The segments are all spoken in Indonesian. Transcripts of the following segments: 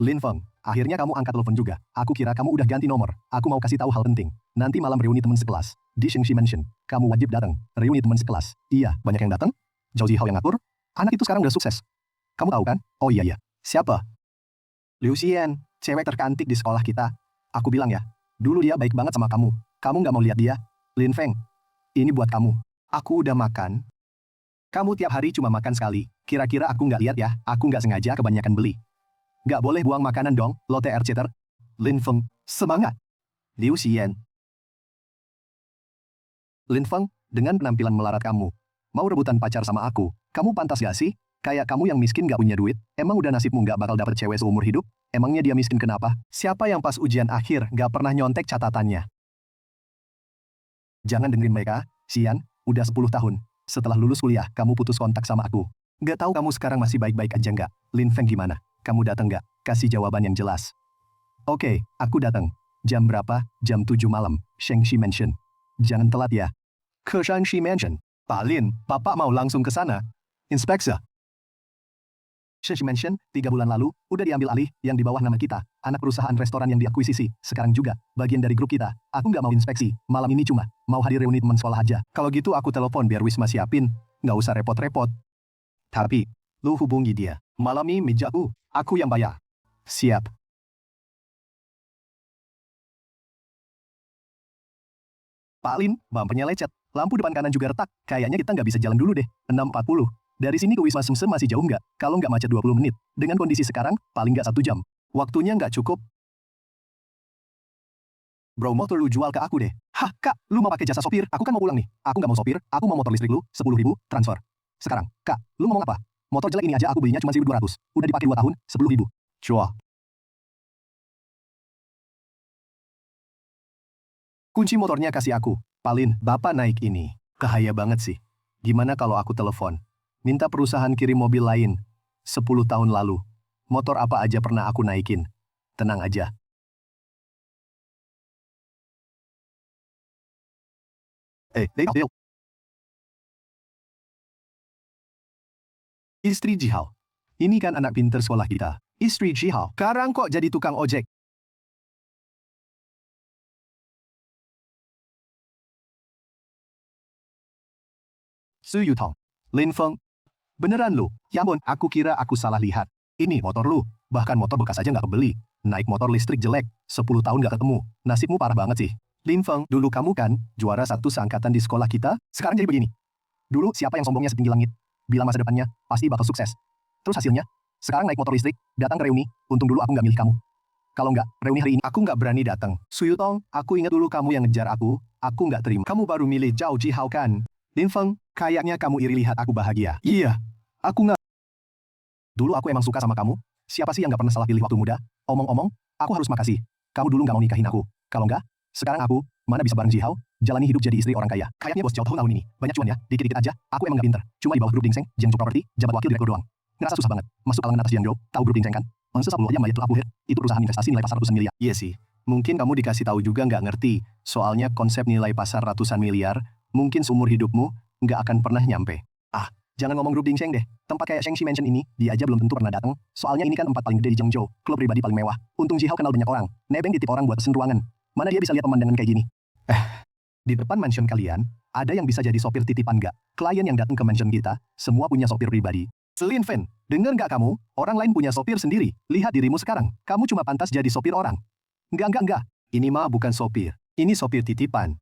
Lin Feng, akhirnya kamu angkat telepon juga. Aku kira kamu udah ganti nomor. Aku mau kasih tahu hal penting. Nanti malam reuni teman sekelas. Di Shengxi Mansion. Kamu wajib datang. Reuni teman sekelas. Iya, banyak yang datang? Zhao Zihao yang ngatur? Anak itu sekarang udah sukses. Kamu tahu kan? Oh iya. Siapa? Liu Xian, cewek tercantik di sekolah kita. Aku bilang ya, dulu dia baik banget sama kamu. Kamu nggak mau lihat dia? Lin Feng, ini buat kamu. Aku udah makan. Kamu tiap hari cuma makan sekali. Kira-kira aku nggak lihat ya, aku nggak sengaja kebanyakan beli. Nggak boleh buang makanan dong, lo TR cheater. Lin Feng, semangat. Liu Xian. Lin Feng, dengan penampilan melarat kamu, mau rebutan pacar sama aku, kamu pantas gak sih? Kayak kamu yang miskin gak punya duit, emang udah nasibmu gak bakal dapet cewek seumur hidup? Emangnya dia miskin kenapa? Siapa yang pas ujian akhir gak pernah nyontek catatannya? Jangan dengerin mereka, Xian, udah 10 tahun. Setelah lulus kuliah, kamu putus kontak sama aku. Gak tahu kamu sekarang masih baik-baik aja nggak? Lin Feng gimana? Kamu datang nggak? Kasih jawaban yang jelas. Oke, aku datang. Jam berapa? Jam 7 malam, Shengxi Mansion. Jangan telat ya. Ke Shengxi Mansion. Pak Lin, Bapak mau langsung ke sana. Inspeksi. Shengxi Mansion, 3 bulan lalu, udah diambil alih, yang di bawah nama kita. Anak perusahaan restoran yang diakuisisi, sekarang juga, bagian dari grup kita. Aku nggak mau inspeksi, malam ini cuma, mau hadir reuni teman sekolah aja. Kalau gitu aku telepon biar Wisma siapin, nggak usah repot-repot. Tapi, lu hubungi dia. Malam ini meja aku yang bayar. Siap. Pak Lin, bumpernya lecet. Lampu depan kanan juga retak. Kayaknya kita nggak bisa jalan dulu deh. 6.40. Dari sini ke Wisma Sumsem masih jauh nggak? Kalau nggak macet 20 menit. Dengan kondisi sekarang, paling nggak 1 jam. Waktunya nggak cukup. Bro, motor lu jual ke aku deh. Hah, Kak, lu mau pakai jasa sopir? Aku kan mau pulang nih. Aku nggak mau sopir, aku mau motor listrik lu, 10.000, transfer. Sekarang, Kak, lu mau apa? Motor jelek ini aja aku belinya cuma 1.200. Udah dipakai 2 tahun, 10.000. Cua. Kunci motornya kasih aku. Palin, Bapak naik ini. Bahaya banget sih. Gimana kalau aku telepon? Minta perusahaan kirim mobil lain. 10 tahun lalu. Motor apa aja pernah aku naikin. Tenang aja. Dale. Istri Jihao. Ini kan anak pinter sekolah kita. Istri Jihao. Sekarang kok jadi tukang ojek? Su Yutong. Lin Feng. Beneran lu? Ya ampun, aku kira aku salah lihat. Ini motor lu. Bahkan motor bekas aja nggak kebeli. Naik motor listrik jelek. 10 tahun nggak ketemu. Nasibmu parah banget sih. Lin Feng, dulu kamu kan juara 1 seangkatan di sekolah kita. Sekarang jadi begini. Dulu siapa yang sombongnya setinggi langit? Bilang masa depannya pasti bakal sukses. Terus hasilnya? Sekarang naik motor listrik, datang ke reuni. Untung dulu aku nggak milih kamu. Kalau nggak, reuni hari ini aku nggak berani datang. Su Yutong, aku ingat dulu kamu yang ngejar aku nggak terima. Kamu baru milih Zhao Jihao kan? Lin Feng, kayaknya kamu iri lihat aku bahagia. Iya, aku nggak. Dulu aku emang suka sama kamu. Siapa sih yang nggak pernah salah pilih waktu muda? Omong-omong, aku harus makasih. Kamu dulu nggak mau nikahin aku. Kalau nggak, sekarang aku, mana bisa bareng Jihao, jalani hidup jadi istri orang kaya. Kayaknya bos jauh tahun ini. Banyak cuan ya, dikit-dikit aja. Aku emang nggak pinter. Cuma di bawah grup Dingseng, Jiangsu Property, jabat wakil direktur doang. Ngerasa susah banget. Masuk kalangan atas Jiangzhou, tahu grup Dingseng kan? Masa 10 aja mayat tuh apuhir. Itu perusahaan investasi nilai pasar ratusan miliar. Iya sih. Mungkin kamu dikasih tahu juga nggak ngerti. Soalnya konsep nilai pasar ratusan miliar, mungkin seumur hidupmu, nggak akan pernah nyampe. Ah, jangan ngomong grup Dingseng deh. Tempat kayak Shengxi Mansion ini, dia aja belum tentu pernah datang. Soalnya ini kan tempat paling gede di Jiangzhou, klub pribadi paling mewah. Untung Jihao kenal banyak orang. Nebeng ditip orang buat pesen ruangan. Mana dia bisa lihat pemandangan kayak gini? Di depan mansion kalian, ada yang bisa jadi sopir titipan nggak? Klien yang datang ke mansion kita, semua punya sopir pribadi. Selin Fen, dengar nggak kamu? Orang lain punya sopir sendiri. Lihat dirimu sekarang. Kamu cuma pantas jadi sopir orang. Enggak. Ini mah bukan sopir. Ini sopir titipan.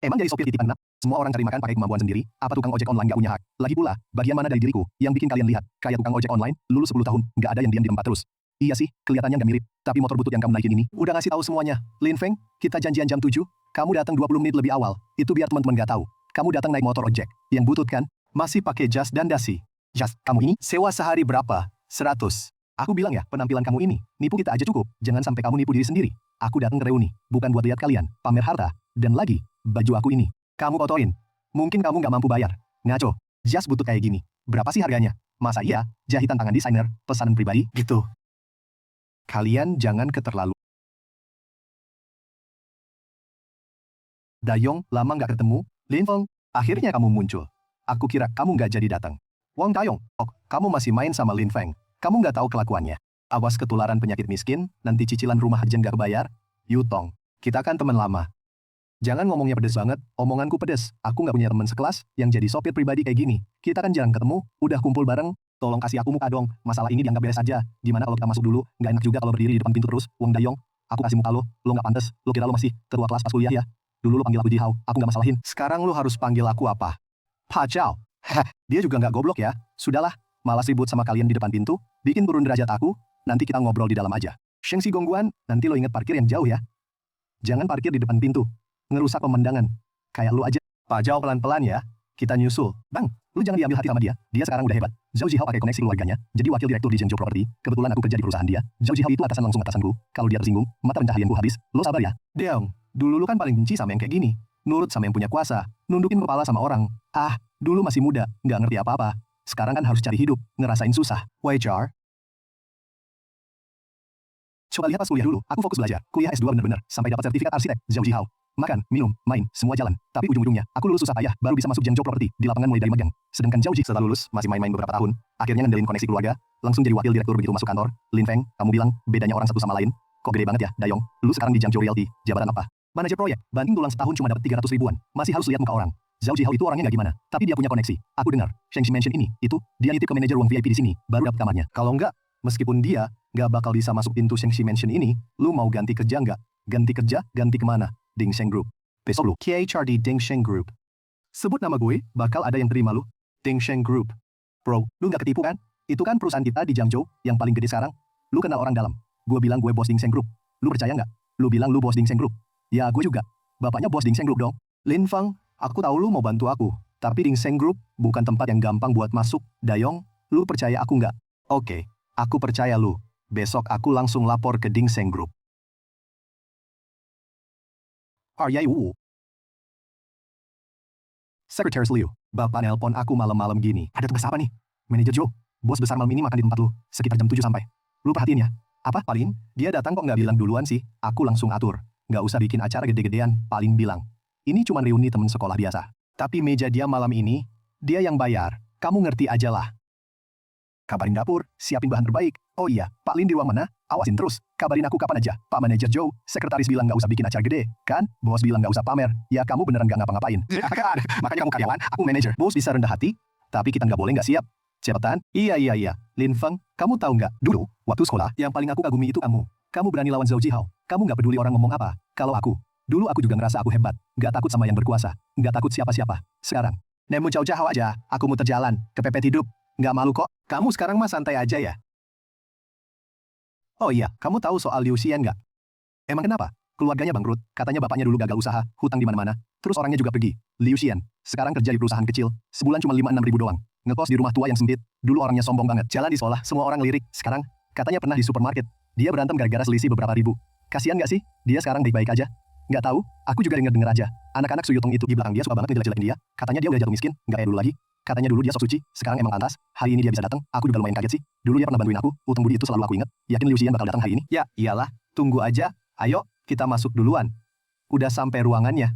Emang jadi sopir titipan, nak? Semua orang cari makan pakai kemampuan sendiri. Apa tukang ojek online nggak punya hak? Lagi pula, bagian mana dari diriku yang bikin kalian lihat kayak tukang ojek online, lulus 10 tahun, nggak ada yang diam di tempat terus. Iya sih, kelihatannya nggak mirip. Tapi motor butut yang kamu naikin ini, udah ngasih tahu semuanya. Lin Feng, kita janjian jam 7. Kamu datang 20 menit lebih awal. Itu biar teman-teman nggak tahu. Kamu datang naik motor ojek. Yang butut kan? Masih pakai jas dan dasi. Jas, kamu ini sewa sehari berapa? 100. Aku bilang ya, penampilan kamu ini, nipu kita aja cukup. Jangan sampai kamu nipu diri sendiri. Aku datang ke reuni, bukan buat lihat kalian, pamer harta. Dan lagi, baju aku ini, kamu kotorin. Mungkin kamu nggak mampu bayar. Ngaco, jas butut kayak gini. Berapa sih harganya? Masa iya, jahitan tangan desainer, pesanan pribadi, gitu. Kalian jangan keterlaluan. Dayong, lama nggak ketemu. Lin Feng, akhirnya kamu muncul. Aku kira kamu nggak jadi datang. Wang Dayong, kamu masih main sama Lin Feng. Kamu nggak tahu kelakuannya. Awas ketularan penyakit miskin, nanti cicilan rumah aja nggak kebayar. Yutong, kita kan teman lama. Jangan ngomongnya pedes banget, omonganku pedes. Aku nggak punya teman sekelas yang jadi sopir pribadi kayak gini. Kita kan jarang ketemu, udah kumpul bareng. Tolong kasih aku muka dong, masalah ini dianggap beres aja. Gimana kalau kita masuk dulu, nggak enak juga kalau berdiri di depan pintu terus. Wong Dayong, aku kasih muka lo nggak pantas. Lo kira lo masih ketua kelas pas kuliah ya? Dulu lo panggil aku Jihao, aku nggak masalahin. Sekarang lo harus panggil aku apa? Pa Chao. Heh, dia juga nggak goblok ya. Sudahlah, malas ribut sama kalian di depan pintu, bikin turun derajat aku, nanti kita ngobrol di dalam aja. Shengsi Gongguan, nanti lo inget parkir yang jauh ya. Jangan parkir di depan pintu. Ngerusak pemandangan. Kayak lu aja. Pak Zhao pelan-pelan ya. Kita nyusul. Bang, lu jangan diambil hati sama dia. Dia sekarang udah hebat. Zhao Jihao pakai koneksi keluarganya. Jadi wakil direktur di Zhengzhou Property. Kebetulan aku kerja di perusahaan dia. Zhao Jihao itu atasan langsung atasanku. Kalau dia tersinggung, mata pencaharianku habis. Lo sabar ya. Deong, dulu lu kan paling benci sama yang kayak gini. Nurut sama yang punya kuasa. Nundukin kepala sama orang. Ah, dulu masih muda. Nggak ngerti apa-apa. Sekarang kan harus cari hidup. Ngerasain susah. Waichar. Coba lihat pas kuliah dulu, aku fokus belajar. Kuliah S2 bener-bener, sampai dapat sertifikat arsitek, Zhao Jihao. Makan, minum, main, semua jalan. Tapi ujung-ujungnya, aku lulus susah payah, baru bisa masuk Zhengzhou Property, di lapangan mulai dari magang. Sedangkan Zhao Ji setelah lulus, masih main-main beberapa tahun. Akhirnya ngandelin koneksi keluarga, langsung jadi wakil direktur begitu masuk kantor. Lin Feng, kamu bilang, bedanya orang satu sama lain. Kok gede banget ya, Dayong? Lu sekarang di Zhangzhou Realty, jabatan apa? Manajer proyek, banting tulang setahun cuma dapat 300 ribuan. Masih harus lihat muka orang. Zhao Jihao itu orangnya nggak gimana, tapi dia punya koneksi. Aku dengar, Shengxi Mansion ini, itu, dia nitip ke manajer ruang VIP di sini, baru dapat kamarnya. Kalau enggak, meskipun dia nggak bakal bisa masuk pintu Shengxi Mansion ini, lu mau ganti kerja nggak? Ganti kerja, ganti kemana? Ding Sheng Group. Besok lu, KHR di Ding Sheng Group. Sebut nama gue, bakal ada yang terima lu. Ding Sheng Group. Bro, lu nggak ketipu kan? Itu kan perusahaan kita di Zhangzhou, yang paling gede sekarang. Lu kenal orang dalam. Gue bilang gue bos Ding Sheng Group. Lu percaya nggak? Lu bilang lu bos Ding Sheng Group. Ya gue juga. Bapaknya bos Ding Sheng Group dong. Lin Feng, aku tahu lu mau bantu aku. Tapi Ding Sheng Group bukan tempat yang gampang buat masuk. Dayong, lu percaya aku nggak? Oke, aku percaya lu. Besok aku langsung lapor ke Ding Sheng Group. Aryai Wu. Sekretaris Liu, bapak nelpon aku malam-malam gini. Ada tugas apa nih? Manajer Joe, bos besar malam ini makan di tempat lu, sekitar jam 7 sampai. Lu perhatiin ya. Apa, Palin? Dia datang kok nggak bilang duluan sih. Aku langsung atur. Nggak usah bikin acara gede-gedean, Palin bilang. Ini cuma reuni temen sekolah biasa. Tapi meja dia malam ini, dia yang bayar. Kamu ngerti aja lah. Kabarin dapur, siapin bahan terbaik. Oh iya, Pak Lin di ruang mana? Awasin terus. Kabarin aku kapan aja. Pak Manajer Joe, sekretaris bilang nggak usah bikin acara gede, kan? Bos bilang nggak usah pamer. Ya kamu beneran nggak ngapa-ngapain. Makanya kamu karyawan, aku manajer. Bos bisa rendah hati, tapi kita nggak boleh nggak siap. Cepetan. Iya. Lin Feng, kamu tahu nggak? Dulu, waktu sekolah, yang paling aku kagumi itu kamu. Kamu berani lawan Zhao Jihao. Kamu nggak peduli orang ngomong apa. Kalau aku, dulu aku juga ngerasa aku hebat. Nggak takut sama yang berkuasa. Nggak takut siapa-siapa. Sekarang, nemu jauh-jauh aja. Aku muter jalan, kepepet hidup. Nggak malu kok. Kamu sekarang mah santai aja ya. Oh iya, kamu tahu soal Liu Xian nggak? Emang kenapa? Keluarganya bangkrut, katanya bapaknya dulu gagal usaha, hutang di mana-mana, terus orangnya juga pergi. Liu Xian, sekarang kerja di perusahaan kecil, sebulan cuma 5-6 ribu doang. Ngekos di rumah tua yang sempit, dulu orangnya sombong banget. Jalan di sekolah, semua orang lirik. Sekarang, katanya pernah di supermarket. Dia berantem gara-gara selisih beberapa ribu. Kasian nggak sih? Dia sekarang baik-baik aja. Nggak tahu, aku juga denger-denger aja. Anak-anak Suyutong itu di belakang dia suka banget ngejelek-jelekin dia. Katanya dia udah jatuh miskin, nggak kayak dulu lagi. Katanya dulu dia sok suci, sekarang emang pantas. Hari ini dia bisa datang, aku juga lumayan kaget sih. Dulu dia pernah bantuin aku, utang budi itu selalu aku inget. Yakin Liu Xian bakal datang hari ini? Ya, iyalah. Tunggu aja. Ayo, kita masuk duluan. Udah sampai ruangannya.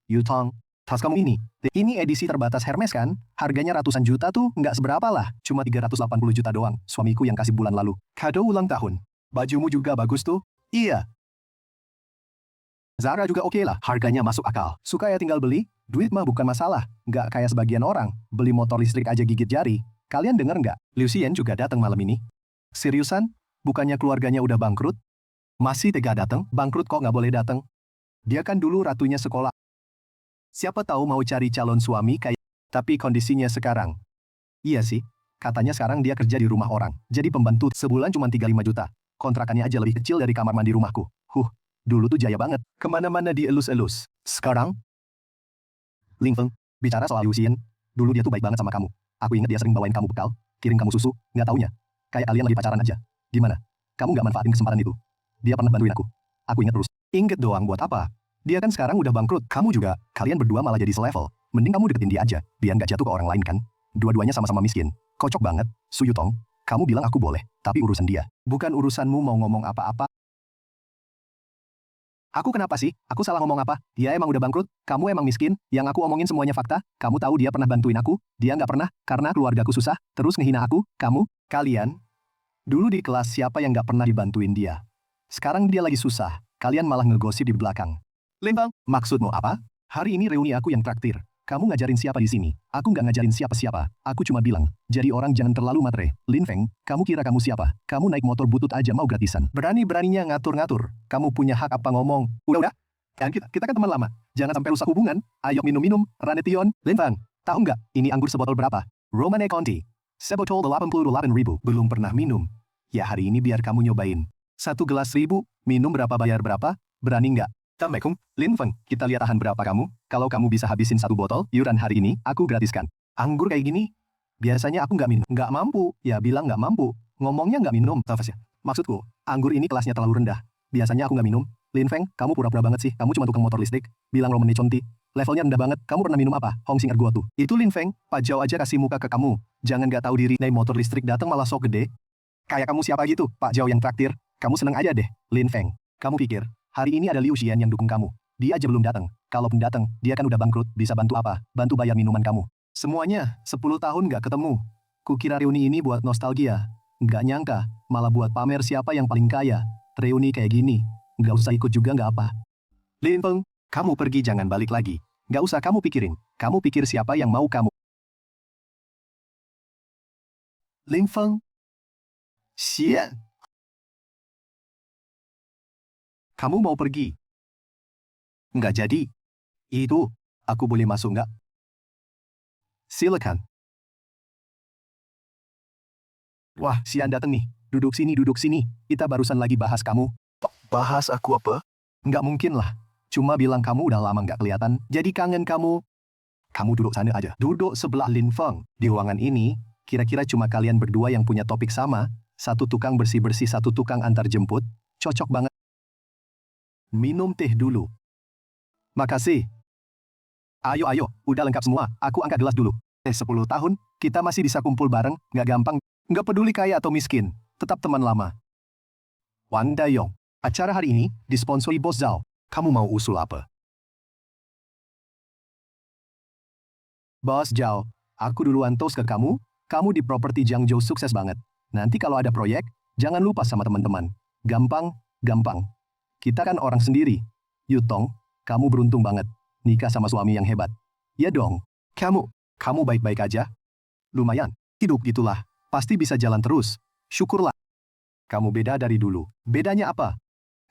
Yutong, tas kamu ini edisi terbatas Hermes kan? Harganya ratusan juta tuh, nggak seberapa lah. Cuma 380 juta doang, suamiku yang kasih bulan lalu. Kado ulang tahun. Bajumu juga bagus tuh. Iya. Zara juga oke lah, harganya masuk akal. Suka ya tinggal beli, duit mah bukan masalah. Nggak kayak sebagian orang, beli motor listrik aja gigit jari. Kalian denger nggak? Liu Xian juga datang malam ini. Seriusan? Bukannya keluarganya udah bangkrut? Masih tega datang? Bangkrut kok nggak boleh datang? Dia kan dulu ratunya sekolah. Siapa tahu mau cari calon suami kayak... Tapi kondisinya sekarang. Iya sih, katanya sekarang dia kerja di rumah orang. Jadi pembantu sebulan cuma 35 juta. Kontrakannya aja lebih kecil dari kamar mandi rumahku. Dulu tuh jaya banget. Kemana-mana dielus-elus. Sekarang? Ling Feng, bicara soal Liu Xian. Dulu dia tuh baik banget sama kamu. Aku ingat dia sering bawain kamu bekal, kirim kamu susu, nggak taunya. Kayak kalian lagi pacaran aja. Gimana? Kamu nggak manfaatin kesempatan itu? Dia pernah bantuin aku. Aku ingat terus. Ingat doang buat apa? Dia kan sekarang udah bangkrut. Kamu juga. Kalian berdua malah jadi selevel. Mending kamu deketin dia aja, biar nggak jatuh ke orang lain kan. Dua-duanya sama-sama miskin. Kocok banget. Su Yutong, kamu bilang aku boleh, tapi urusan dia. Bukan urusanmu mau ngomong apa-apa. Aku kenapa sih? Aku salah ngomong apa? Dia emang udah bangkrut, kamu emang miskin, yang aku omongin semuanya fakta, kamu tahu dia pernah bantuin aku, dia nggak pernah, karena keluargaku susah, terus ngehina aku, kalian. Dulu di kelas siapa yang nggak pernah dibantuin dia? Sekarang dia lagi susah, kalian malah ngegosip di belakang. Lembang, maksudmu apa? Hari ini reuni aku yang traktir. Kamu ngajarin siapa di sini? Aku nggak ngajarin siapa-siapa. Aku cuma bilang, jadi orang jangan terlalu matre. Lin Feng, kamu kira kamu siapa? Kamu naik motor butut aja mau gratisan. Berani-beraninya ngatur-ngatur. Kamu punya hak apa ngomong? Udah. Kan kita kan teman lama. Jangan sampai rusak hubungan. Ayo minum-minum. Ranetion. Lin Feng, tahu nggak? Ini anggur sebotol berapa? Romane Conti. Sebotol 88.000. Belum pernah minum. Ya hari ini biar kamu nyobain. 1 gelas 1.000. Minum berapa bayar berapa? Berani nggak? Assalamualaikum, Lin Feng, kita lihat tahan berapa kamu. Kalau kamu bisa habisin 1 botol, iuran hari ini, aku gratiskan. Anggur kayak gini, biasanya aku nggak minum. Nggak mampu, ya bilang nggak mampu. Ngomongnya nggak minum, Tafas ya. Maksudku, anggur ini kelasnya terlalu rendah. Biasanya aku nggak minum. Lin Feng, kamu pura-pura banget sih, kamu cuma tukang motor listrik. Bilang Romane Conti, levelnya rendah banget, kamu pernah minum apa? Hong Sing Ergo tuh. Itu Lin Feng, Pak Jao aja kasih muka ke kamu. Jangan nggak tahu diri, naik motor listrik datang malah sok gede. Kayak kamu siapa gitu, Pak Jao yang traktir. Kamu seneng aja deh, Lin Feng. Kamu pikir, hari ini ada Liu Xian yang dukung kamu. Dia aja belum datang. Kalaupun datang, dia kan udah bangkrut, bisa bantu apa? Bantu bayar minuman kamu. Semuanya, 10 tahun nggak ketemu. Kukira reuni ini buat nostalgia. Nggak nyangka, malah buat pamer siapa yang paling kaya. Reuni kayak gini, nggak usah ikut juga nggak apa. Lin Feng, kamu pergi jangan balik lagi. Nggak usah kamu pikirin. Kamu pikir siapa yang mau kamu. Lin Feng, Xian. Kamu mau pergi? Nggak jadi. Itu, aku boleh masuk nggak? Silakan. Wah, Xian datang nih. Duduk sini. Kita barusan lagi bahas kamu. Bahas aku apa? Nggak mungkin lah. Cuma bilang kamu udah lama nggak kelihatan, jadi kangen kamu. Kamu duduk sana aja. Duduk sebelah Lin Feng. Di ruangan ini, kira-kira cuma kalian berdua yang punya topik sama. Satu tukang bersih-bersih, satu tukang antar jemput. Cocok banget. Minum teh dulu. Makasih. Ayo, udah lengkap semua, aku angkat gelas dulu. 10 tahun, kita masih bisa kumpul bareng, nggak gampang. Nggak peduli kaya atau miskin, tetap teman lama. Wang Dayong, acara hari ini disponsori Bos Zhao. Kamu mau usul apa? Bos Zhao, aku duluan toast ke kamu di properti Jiangzhou sukses banget. Nanti kalau ada proyek, jangan lupa sama teman-teman. Gampang. Kita kan orang sendiri. Yutong, kamu beruntung banget. Nikah sama suami yang hebat. Ya dong. Kamu baik-baik aja? Lumayan. Hidup gitulah. Pasti bisa jalan terus. Syukurlah. Kamu beda dari dulu. Bedanya apa?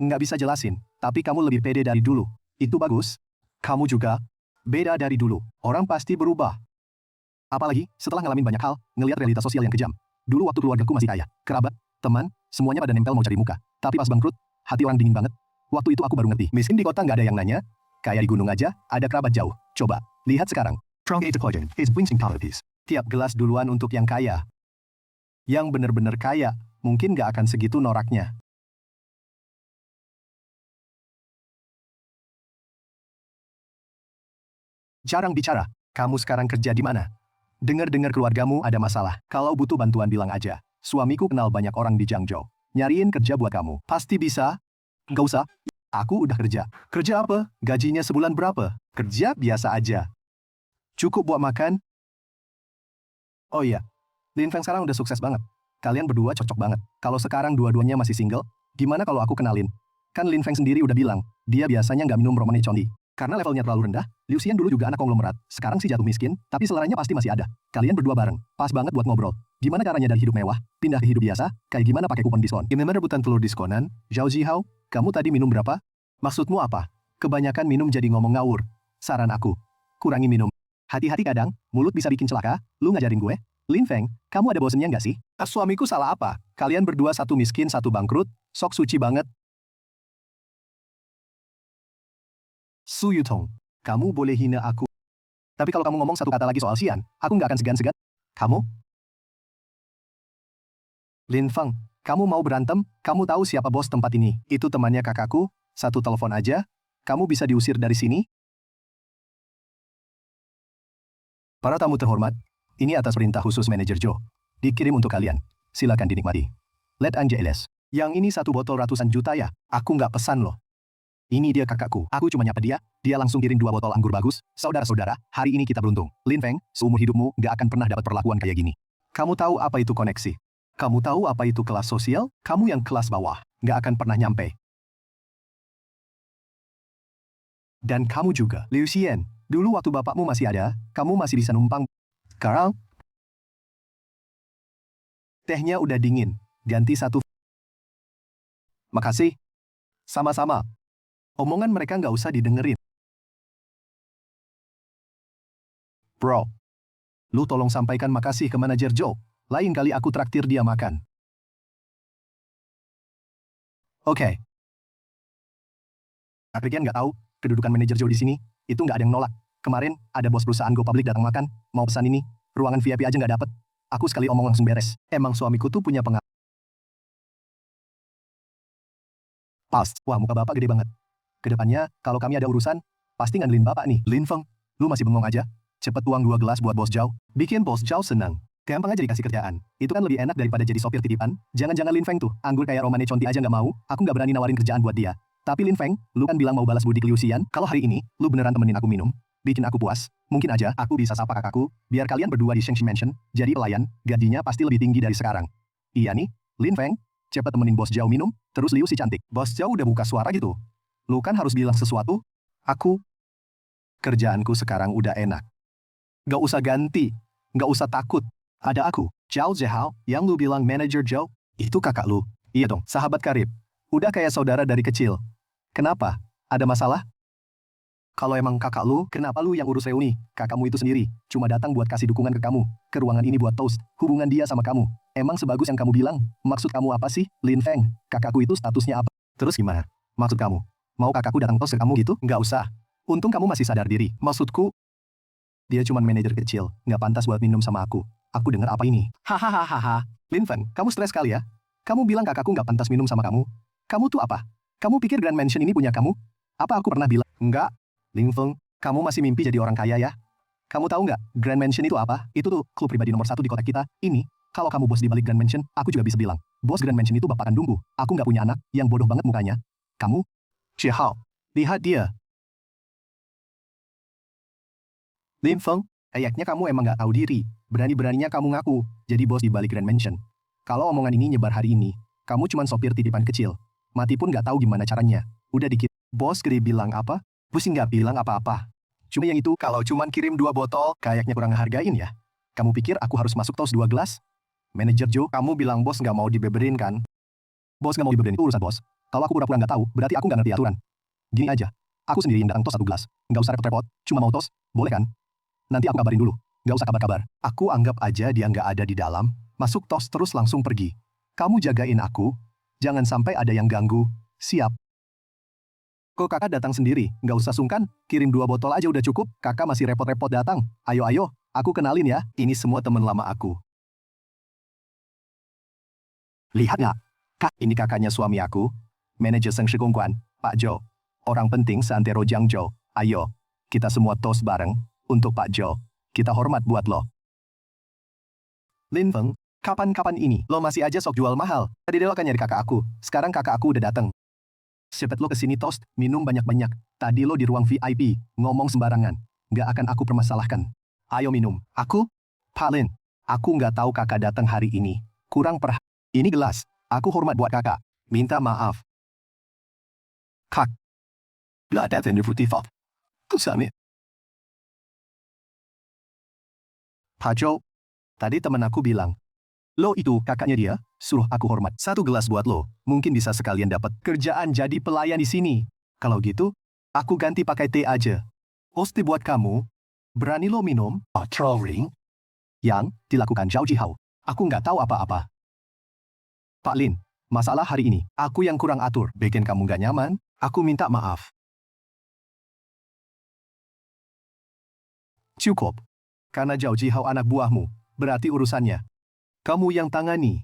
Nggak bisa jelasin. Tapi kamu lebih pede dari dulu. Itu bagus. Kamu juga. Beda dari dulu. Orang pasti berubah. Apalagi setelah ngalamin banyak hal, ngelihat realitas sosial yang kejam. Dulu waktu keluargaku masih kaya, kerabat, teman, semuanya pada nempel mau cari muka. Tapi pas bangkrut, hati orang dingin banget. Waktu itu aku baru ngerti, miskin di kota nggak ada yang nanya. Kayak di gunung aja, ada kerabat jauh. Coba, lihat sekarang. Tiap gelas duluan untuk yang kaya. Yang bener-bener kaya, mungkin nggak akan segitu noraknya. Jarang bicara. Kamu sekarang kerja di mana? Dengar-dengar keluargamu ada masalah. Kalau butuh bantuan bilang aja. Suamiku kenal banyak orang di Jiangzhou. Nyariin kerja buat kamu. Pasti bisa. Nggak usah. Aku udah kerja. Kerja apa? Gajinya sebulan berapa? Kerja biasa aja. Cukup buat makan? Oh iya. Lin Feng sekarang udah sukses banget. Kalian berdua cocok banget. Kalau sekarang dua-duanya masih single, gimana kalau aku kenalin? Kan Lin Feng sendiri udah bilang, dia biasanya nggak minum Romane Conti. Karena levelnya terlalu rendah, Liu Xian dulu juga anak konglomerat. Sekarang sih jatuh miskin, tapi seleranya pasti masih ada. Kalian berdua bareng, pas banget buat ngobrol. Gimana caranya dari hidup mewah, pindah ke hidup biasa, kayak gimana pakai kupon diskon? Gimana rebutan telur diskonan? Zhao Zihao, kamu tadi minum berapa? Maksudmu apa? Kebanyakan minum jadi ngomong ngawur. Saran aku, kurangi minum. Hati-hati kadang, mulut bisa bikin celaka, lu ngajarin gue. Lin Feng, kamu ada bosennya nggak sih? Suamiku salah apa? Kalian berdua satu miskin satu bangkrut, sok suci banget. Su Yutong, kamu boleh hina aku. Tapi kalau kamu ngomong satu kata lagi soal Xian, aku nggak akan segan-segan. Kamu? Lin Feng, kamu mau berantem? Kamu tahu siapa bos tempat ini? Itu temannya kakakku, satu telepon aja. Kamu bisa diusir dari sini? Para tamu terhormat, ini atas perintah khusus manajer Joe. Dikirim untuk kalian. Silakan dinikmati. Let Angeles. Yang ini 1 botol ratusan juta ya? Aku nggak pesan loh. Ini dia kakakku. Aku cuma nyapa dia, dia langsung kirim 2 botol anggur bagus. Saudara-saudara, hari ini kita beruntung. Lin Feng, seumur hidupmu gak akan pernah dapat perlakuan kayak gini. Kamu tahu apa itu koneksi? Kamu tahu apa itu kelas sosial? Kamu yang kelas bawah, gak akan pernah nyampe. Dan kamu juga, Liu Xian. Dulu waktu bapakmu masih ada, kamu masih bisa numpang. Sekarang, tehnya udah dingin. Ganti satu. Makasih. Sama-sama. Omongan mereka nggak usah didengerin. Bro, lu tolong sampaikan makasih ke manajer Joe. Lain kali aku traktir dia makan. Oke. Kalian nggak tahu, kedudukan manajer Joe di sini, itu nggak ada yang nolak. Kemarin, ada bos perusahaan Go Public datang makan, mau pesan ini, ruangan VIP aja nggak dapet. Aku sekali omong langsung beres. Emang suamiku tuh punya pengalaman. Pas, wah muka bapak gede banget. Kedepannya, kalau kami ada urusan, pasti ngandelin bapak nih. Lin Feng, lu masih bengong aja? Cepet tuang 2 gelas buat bos Zhao. Bikin bos Zhao senang. Gampang aja dikasih kerjaan. Itu kan lebih enak daripada jadi sopir titipan. Jangan-jangan Lin Feng tuh, anggur kayak Romane Conti aja nggak mau. Aku nggak berani nawarin kerjaan buat dia. Tapi Lin Feng, lu kan bilang mau balas budi ke Liu Xian. Kalau hari ini, lu beneran temenin aku minum, bikin aku puas. Mungkin aja aku bisa sapa kakakku, biar kalian berdua di Shengxi Mansion, jadi pelayan, gajinya pasti lebih tinggi dari sekarang. Iya nih, Lin Feng, cepet temenin bos Zhao minum, terus Liu si cantik. Bos Zhao udah buka suara gitu. Lu kan harus bilang sesuatu. Aku, kerjaanku sekarang udah enak. Gak usah ganti, gak usah takut. Ada aku, Zhao Zihao, yang lu bilang manager Joe. Itu kakak lu. Iya dong, sahabat karib. Udah kayak saudara dari kecil. Kenapa? Ada masalah? Kalau emang kakak lu, kenapa lu yang urus reuni? Kakakmu itu sendiri, cuma datang buat kasih dukungan ke kamu. Ke ruangan ini buat toast. Hubungan dia sama kamu. Emang sebagus yang kamu bilang? Maksud kamu apa sih, Lin Feng? Kakakku itu statusnya apa? Terus gimana? Maksud kamu? Mau kakakku datang toast ke kamu gitu? Nggak usah. Untung kamu masih sadar diri. Maksudku, dia cuma manajer kecil, nggak pantas buat minum sama aku. Aku dengar apa ini? Hahaha. Lin Feng, kamu stres kali ya? Kamu bilang kakakku nggak pantas minum sama kamu? Kamu tuh apa? Kamu pikir Grand Mansion ini punya kamu? Apa aku pernah bilang? Enggak. Lin Feng, kamu masih mimpi jadi orang kaya ya? Kamu tahu nggak, Grand Mansion itu apa? Itu tuh klub pribadi nomor 1 di kota kita. Ini, kalau kamu bos di balik Grand Mansion, aku juga bisa bilang, bos Grand Mansion itu bapak kandungku. Aku nggak punya anak, yang bodoh banget mukanya. Kamu? Hao, lihat dia. Lin Feng, kayaknya kamu emang nggak tahu diri. Berani-beraninya kamu ngaku, jadi bos di balik Grand Mansion. Kalau omongan ini nyebar hari ini, kamu cuma sopir titipan kecil. Mati pun nggak tahu gimana caranya. Udah dikit. Bos gede bilang apa? Pusing nggak bilang apa-apa. Cuma yang itu, kalau cuman kirim 2 botol, kayaknya kurang ngehargain ya. Kamu pikir aku harus masuk toast 2 gelas? Manajer Joe, kamu bilang bos nggak mau dibeberin kan? Bos nggak mau dibeberin itu urusan bos. Kalau aku pura-pura nggak tahu, berarti aku nggak ngerti aturan. Gini aja, aku sendiri yang datang toast 1 gelas. Nggak usah repot-repot, cuma mau toast, boleh kan? Nanti aku kabarin dulu. Nggak usah kabar-kabar. Aku anggap aja dia nggak ada di dalam, masuk toast terus langsung pergi. Kamu jagain aku, jangan sampai ada yang ganggu. Siap. Kok kakak datang sendiri? Nggak usah sungkan, kirim 2 botol aja udah cukup. Kakak masih repot-repot datang. Ayo, aku kenalin ya, ini semua teman lama aku. Lihat nggak? Kak, ini kakaknya suami aku, manajer Seng Shigongguan, Pak Joe. Orang penting seantero Jiangzhou. Ayo, kita semua toast bareng, untuk Pak Joe. Kita hormat buat lo. Lin Feng, kapan-kapan ini, lo masih aja sok jual mahal. Tadi lo kan nyari kakak aku, sekarang kakak aku udah datang. Cepet lo kesini toast, minum banyak-banyak. Tadi lo di ruang VIP, ngomong sembarangan. Nggak akan aku permasalahkan. Ayo minum. Aku? Pak Lin, aku nggak tahu kakak datang hari ini. Kurang Ini gelas. Aku hormat buat kakak. Minta maaf. Kak. Nggak ada tender putih, Faf. Kusami. Pak Joe, tadi temen aku bilang, lo itu kakaknya dia, suruh aku hormat. 1 gelas buat lo, mungkin bisa sekalian dapat kerjaan jadi pelayan di sini. Kalau gitu, aku ganti pakai teh aja. Oste buat kamu, berani lo minum? Ring? Yang dilakukan Zhao Jihao. Aku nggak tahu apa-apa. Pak Lin, masalah hari ini, aku yang kurang atur, bikin kamu nggak nyaman, aku minta maaf. Cukup. Karena Zhao Jihao anak buahmu, berarti urusannya kamu yang tangani.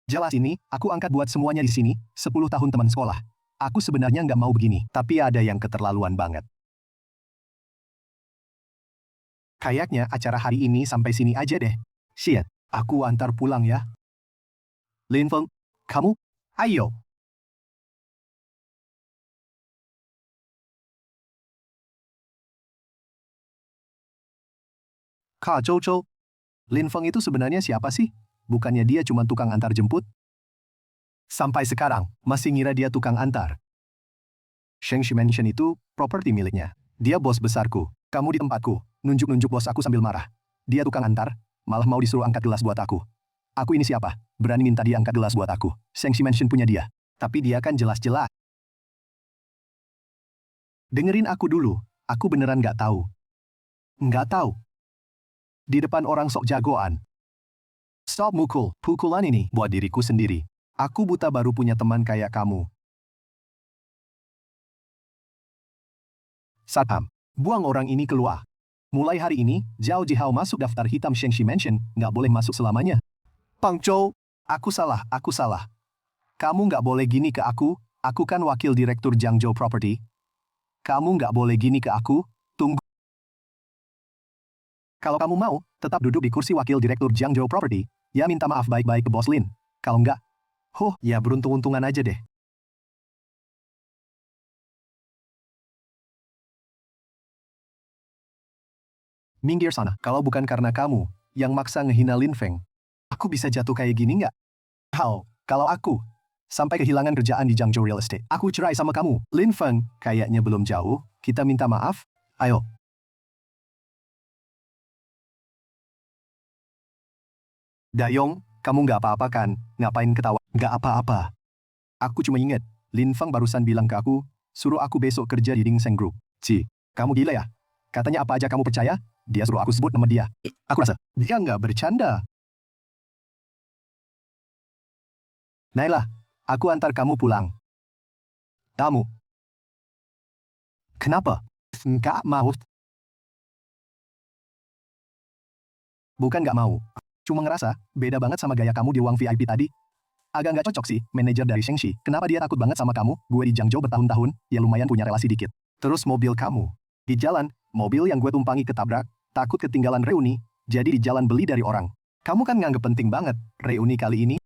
Jelas ini, aku angkat buat semuanya di sini, 10 tahun teman sekolah. Aku sebenarnya nggak mau begini, tapi ada yang keterlaluan banget. Kayaknya acara hari ini sampai sini aja deh. Shit, aku antar pulang ya. Lin Feng, kamu? Ayo. Ka Chou Chou, Lin Feng itu sebenarnya siapa sih? Bukannya dia cuma tukang antar jemput? Sampai sekarang, masih ngira dia tukang antar. Shengxi Mansion itu properti miliknya. Dia bos besarku. Kamu di tempatku, nunjuk-nunjuk bos aku sambil marah. Dia tukang antar, malah mau disuruh angkat gelas buat aku. Aku ini siapa? Berani minta dia angkat gelas buat aku. Shengxi Mansion punya dia. Tapi dia kan jelas-jelas. Dengerin aku dulu, aku beneran nggak tahu. Nggak tahu. Di depan orang sok jagoan. Stop mukul, pukulan ini buat diriku sendiri. Aku buta baru punya teman kayak kamu. Satam, buang orang ini keluar. Mulai hari ini, Zhao Jihao masuk daftar hitam Shengxi Mansion, nggak boleh masuk selamanya. Pang Chou, aku salah. Kamu nggak boleh gini ke aku kan wakil direktur Jiangzhou Property. Kamu nggak boleh gini ke aku, tunggu. Kalau kamu mau, tetap duduk di kursi wakil direktur Jiangzhou Property, ya minta maaf baik-baik ke Bos Lin. Kalau nggak, ya beruntung-untungan aja deh. Minggir sana, kalau bukan karena kamu yang maksa ngehina Lin Feng, aku bisa jatuh kayak gini nggak? Kalau aku sampai kehilangan kerjaan di Jiangzhou Real Estate, aku cerai sama kamu. Lin Feng, kayaknya belum jauh, kita minta maaf, ayo. Dayong, kamu nggak apa-apa kan? Ngapain ketawa? Nggak apa-apa. Aku cuma inget, Lin Feng barusan bilang ke aku, suruh aku besok kerja di Ding Seng Group. Kamu gila ya? Katanya apa aja kamu percaya? Dia suruh aku sebut nama dia. Aku rasa, dia nggak bercanda. Naila, aku antar kamu pulang. Kamu. Kenapa? Nggak mau. Bukan nggak mau. Cuma ngerasa, beda banget sama gaya kamu di ruang VIP tadi. Agak nggak cocok sih, manajer dari Shengxi. Kenapa dia takut banget sama kamu? Gue di Jiangzhou bertahun-tahun, ya lumayan punya relasi dikit. Terus mobil kamu. Di jalan, mobil yang gue tumpangi ketabrak, takut ketinggalan reuni, jadi di jalan beli dari orang. Kamu kan nganggep penting banget, reuni kali ini.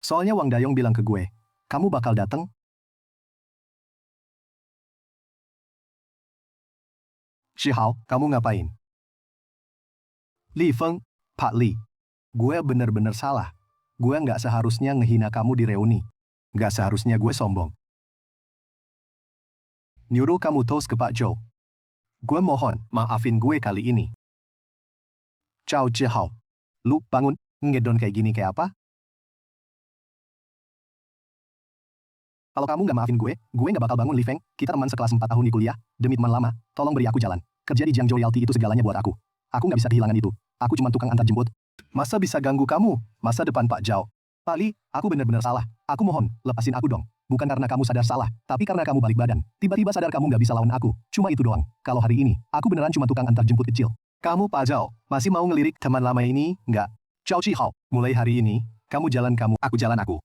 Soalnya Wang Dayong bilang ke gue, kamu bakal dateng? Shihao, kamu ngapain? Li Feng, Pak Li. Gue bener-bener salah. Gue nggak seharusnya ngehina kamu di reuni. Nggak seharusnya gue sombong. Nyuruh kamu toast ke Pak Zhou. Gue mohon, maafin gue kali ini. Cao Zhihao. Lu bangun, ngedon kayak gini kayak apa? Kalau kamu nggak maafin gue nggak bakal bangun Li Feng. Kita teman sekelas 4 tahun di kuliah. Demi teman lama, tolong beri aku jalan. Kerja di Jiangzhou Realty itu segalanya buat aku. Aku nggak bisa kehilangan itu. Aku cuma tukang antar jemput. Masa bisa ganggu kamu? Masa depan Pak Zhao. Pak Li, aku benar-benar salah. Aku mohon, lepasin aku dong. Bukan karena kamu sadar salah, tapi karena kamu balik badan. Tiba-tiba sadar kamu nggak bisa lawan aku. Cuma itu doang. Kalau hari ini, aku beneran cuma tukang antar jemput kecil. Kamu Pak Zhao, masih mau ngelirik teman lama ini? Nggak. Zhao Zhihao, mulai hari ini, kamu jalan kamu, aku jalan aku.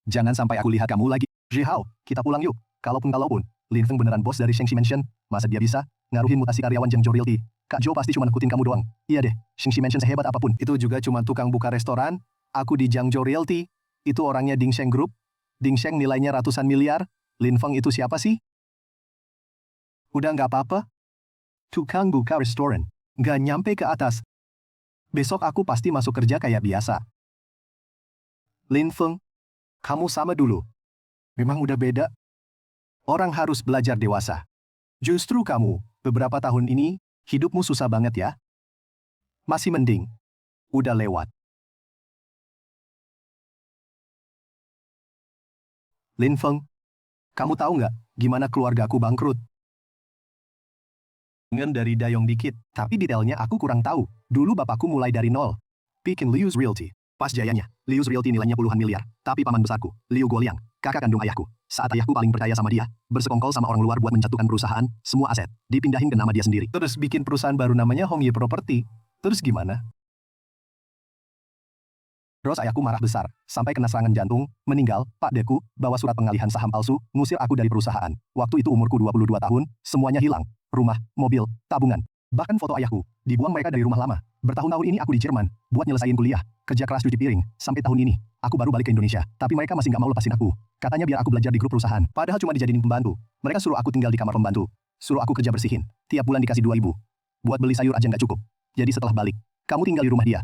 Jangan sampai aku lihat kamu lagi. Zhihao, kita pulang yuk. Kalaupun, Lin Feng beneran bos dari Shengxi Mansion. Masa dia bisa ngaruhin mutasi karyawan Jiangzhou Realty? Kak Zhou pasti cuma nakutin kamu doang. Iya deh, Shengxi Mansion sehebat apapun, itu juga cuma tukang buka restoran. Aku di Jiangzhou Realty, itu orangnya Ding Sheng Group. Ding Sheng nilainya ratusan miliar. Lin Feng itu siapa sih? Udah nggak apa-apa? Tukang buka restoran. Nggak nyampe ke atas. Besok aku pasti masuk kerja kayak biasa. Lin Feng, kamu sama dulu. Memang udah beda. Orang harus belajar dewasa. Justru kamu, beberapa tahun ini, hidupmu susah banget ya. Masih mending. Udah lewat. Lin Feng, kamu tahu nggak gimana keluargaku bangkrut? Dengan dari Dayong dikit, tapi detailnya aku kurang tahu. Dulu bapakku mulai dari nol. Bikin Liu's Realty. Pas jayanya, Liu's Realty nilainya puluhan miliar. Tapi paman besarku, Liu Guoliang, kakak kandung ayahku. Saat ayahku paling percaya sama dia, bersekongkol sama orang luar buat menjatuhkan perusahaan, semua aset, dipindahin ke nama dia sendiri. Terus bikin perusahaan baru namanya Hongye Property. Terus gimana? Terus ayahku marah besar, sampai kena serangan jantung, meninggal. Pak Deku bawa surat pengalihan saham palsu, ngusir aku dari perusahaan. Waktu itu umurku 22 tahun, semuanya hilang. Rumah, mobil, tabungan. Bahkan foto ayahku, dibuang mereka dari rumah lama. Bertahun-tahun ini aku di Jerman, buat nyelesain kuliah, kerja keras cuci piring. Sampai tahun ini, aku baru balik ke Indonesia. Tapi mereka masih nggak mau lepasin aku. Katanya biar aku belajar di grup perusahaan. Padahal cuma dijadiin pembantu. Mereka suruh aku tinggal di kamar pembantu. Suruh aku kerja bersihin. Tiap bulan dikasih 2.000. Buat beli sayur aja nggak cukup. Jadi setelah balik, kamu tinggal di rumah dia.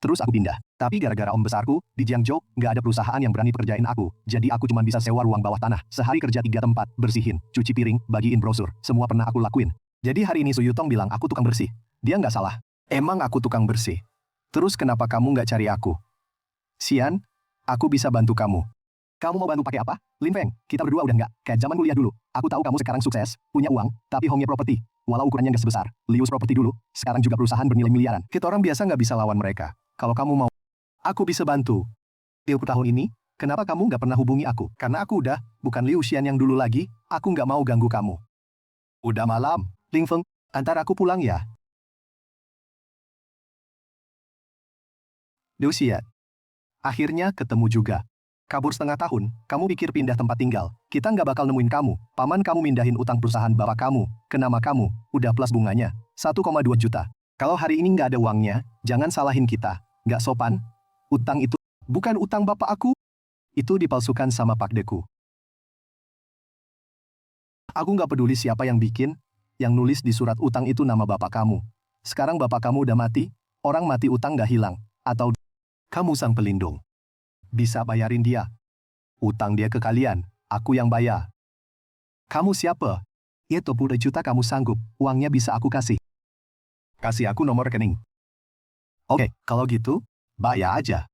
Terus aku pindah. Tapi gara-gara om besarku, di Jiangzhou, nggak ada perusahaan yang berani pekerjain aku. Jadi aku cuma bisa sewa ruang bawah tanah. Sehari kerja 3 tempat, bersihin, cuci piring, bagiin brosur. Semua pernah aku lakuin. Jadi hari ini Su Yutong bilang aku tukang bersih. Dia nggak salah. Emang aku tukang bersih. Terus kenapa kamu nggak cari aku? Xian, aku bisa bantu kamu. Kamu mau bantu pakai apa? Lin Feng, kita berdua udah nggak kayak zaman kuliah dulu. Aku tahu kamu sekarang sukses, punya uang, tapi Hongye Property. Walau ukurannya nggak sebesar Lius Property dulu, sekarang juga perusahaan bernilai miliaran. Kita orang biasa nggak bisa lawan mereka. Kalau kamu mau, aku bisa bantu. Ilmu tahun ini, kenapa kamu nggak pernah hubungi aku? Karena aku udah, bukan Liu Xian yang dulu lagi, aku nggak mau ganggu kamu. Udah malam, Ling Feng, antar aku pulang ya. Liu Xian. Akhirnya ketemu juga. Kabur setengah tahun, kamu pikir pindah tempat tinggal. Kita nggak bakal nemuin kamu. Paman kamu mindahin utang perusahaan bapak kamu, ke nama kamu, udah plus bunganya, 1,2 juta. Kalau hari ini nggak ada uangnya, jangan salahin kita. Nggak sopan. Utang itu bukan utang bapak aku. Itu dipalsukan sama Pak Deku. Aku nggak peduli siapa yang bikin, yang nulis di surat utang itu nama bapak kamu. Sekarang bapak kamu udah mati, orang mati utang nggak hilang. Atau kamu sang pelindung. Bisa bayarin dia. Utang dia ke kalian, aku yang bayar. Kamu siapa? Itu 10 juta kamu sanggup, uangnya bisa aku kasih. Kasih aku nomor rekening. Oke, kalau gitu, bayar aja.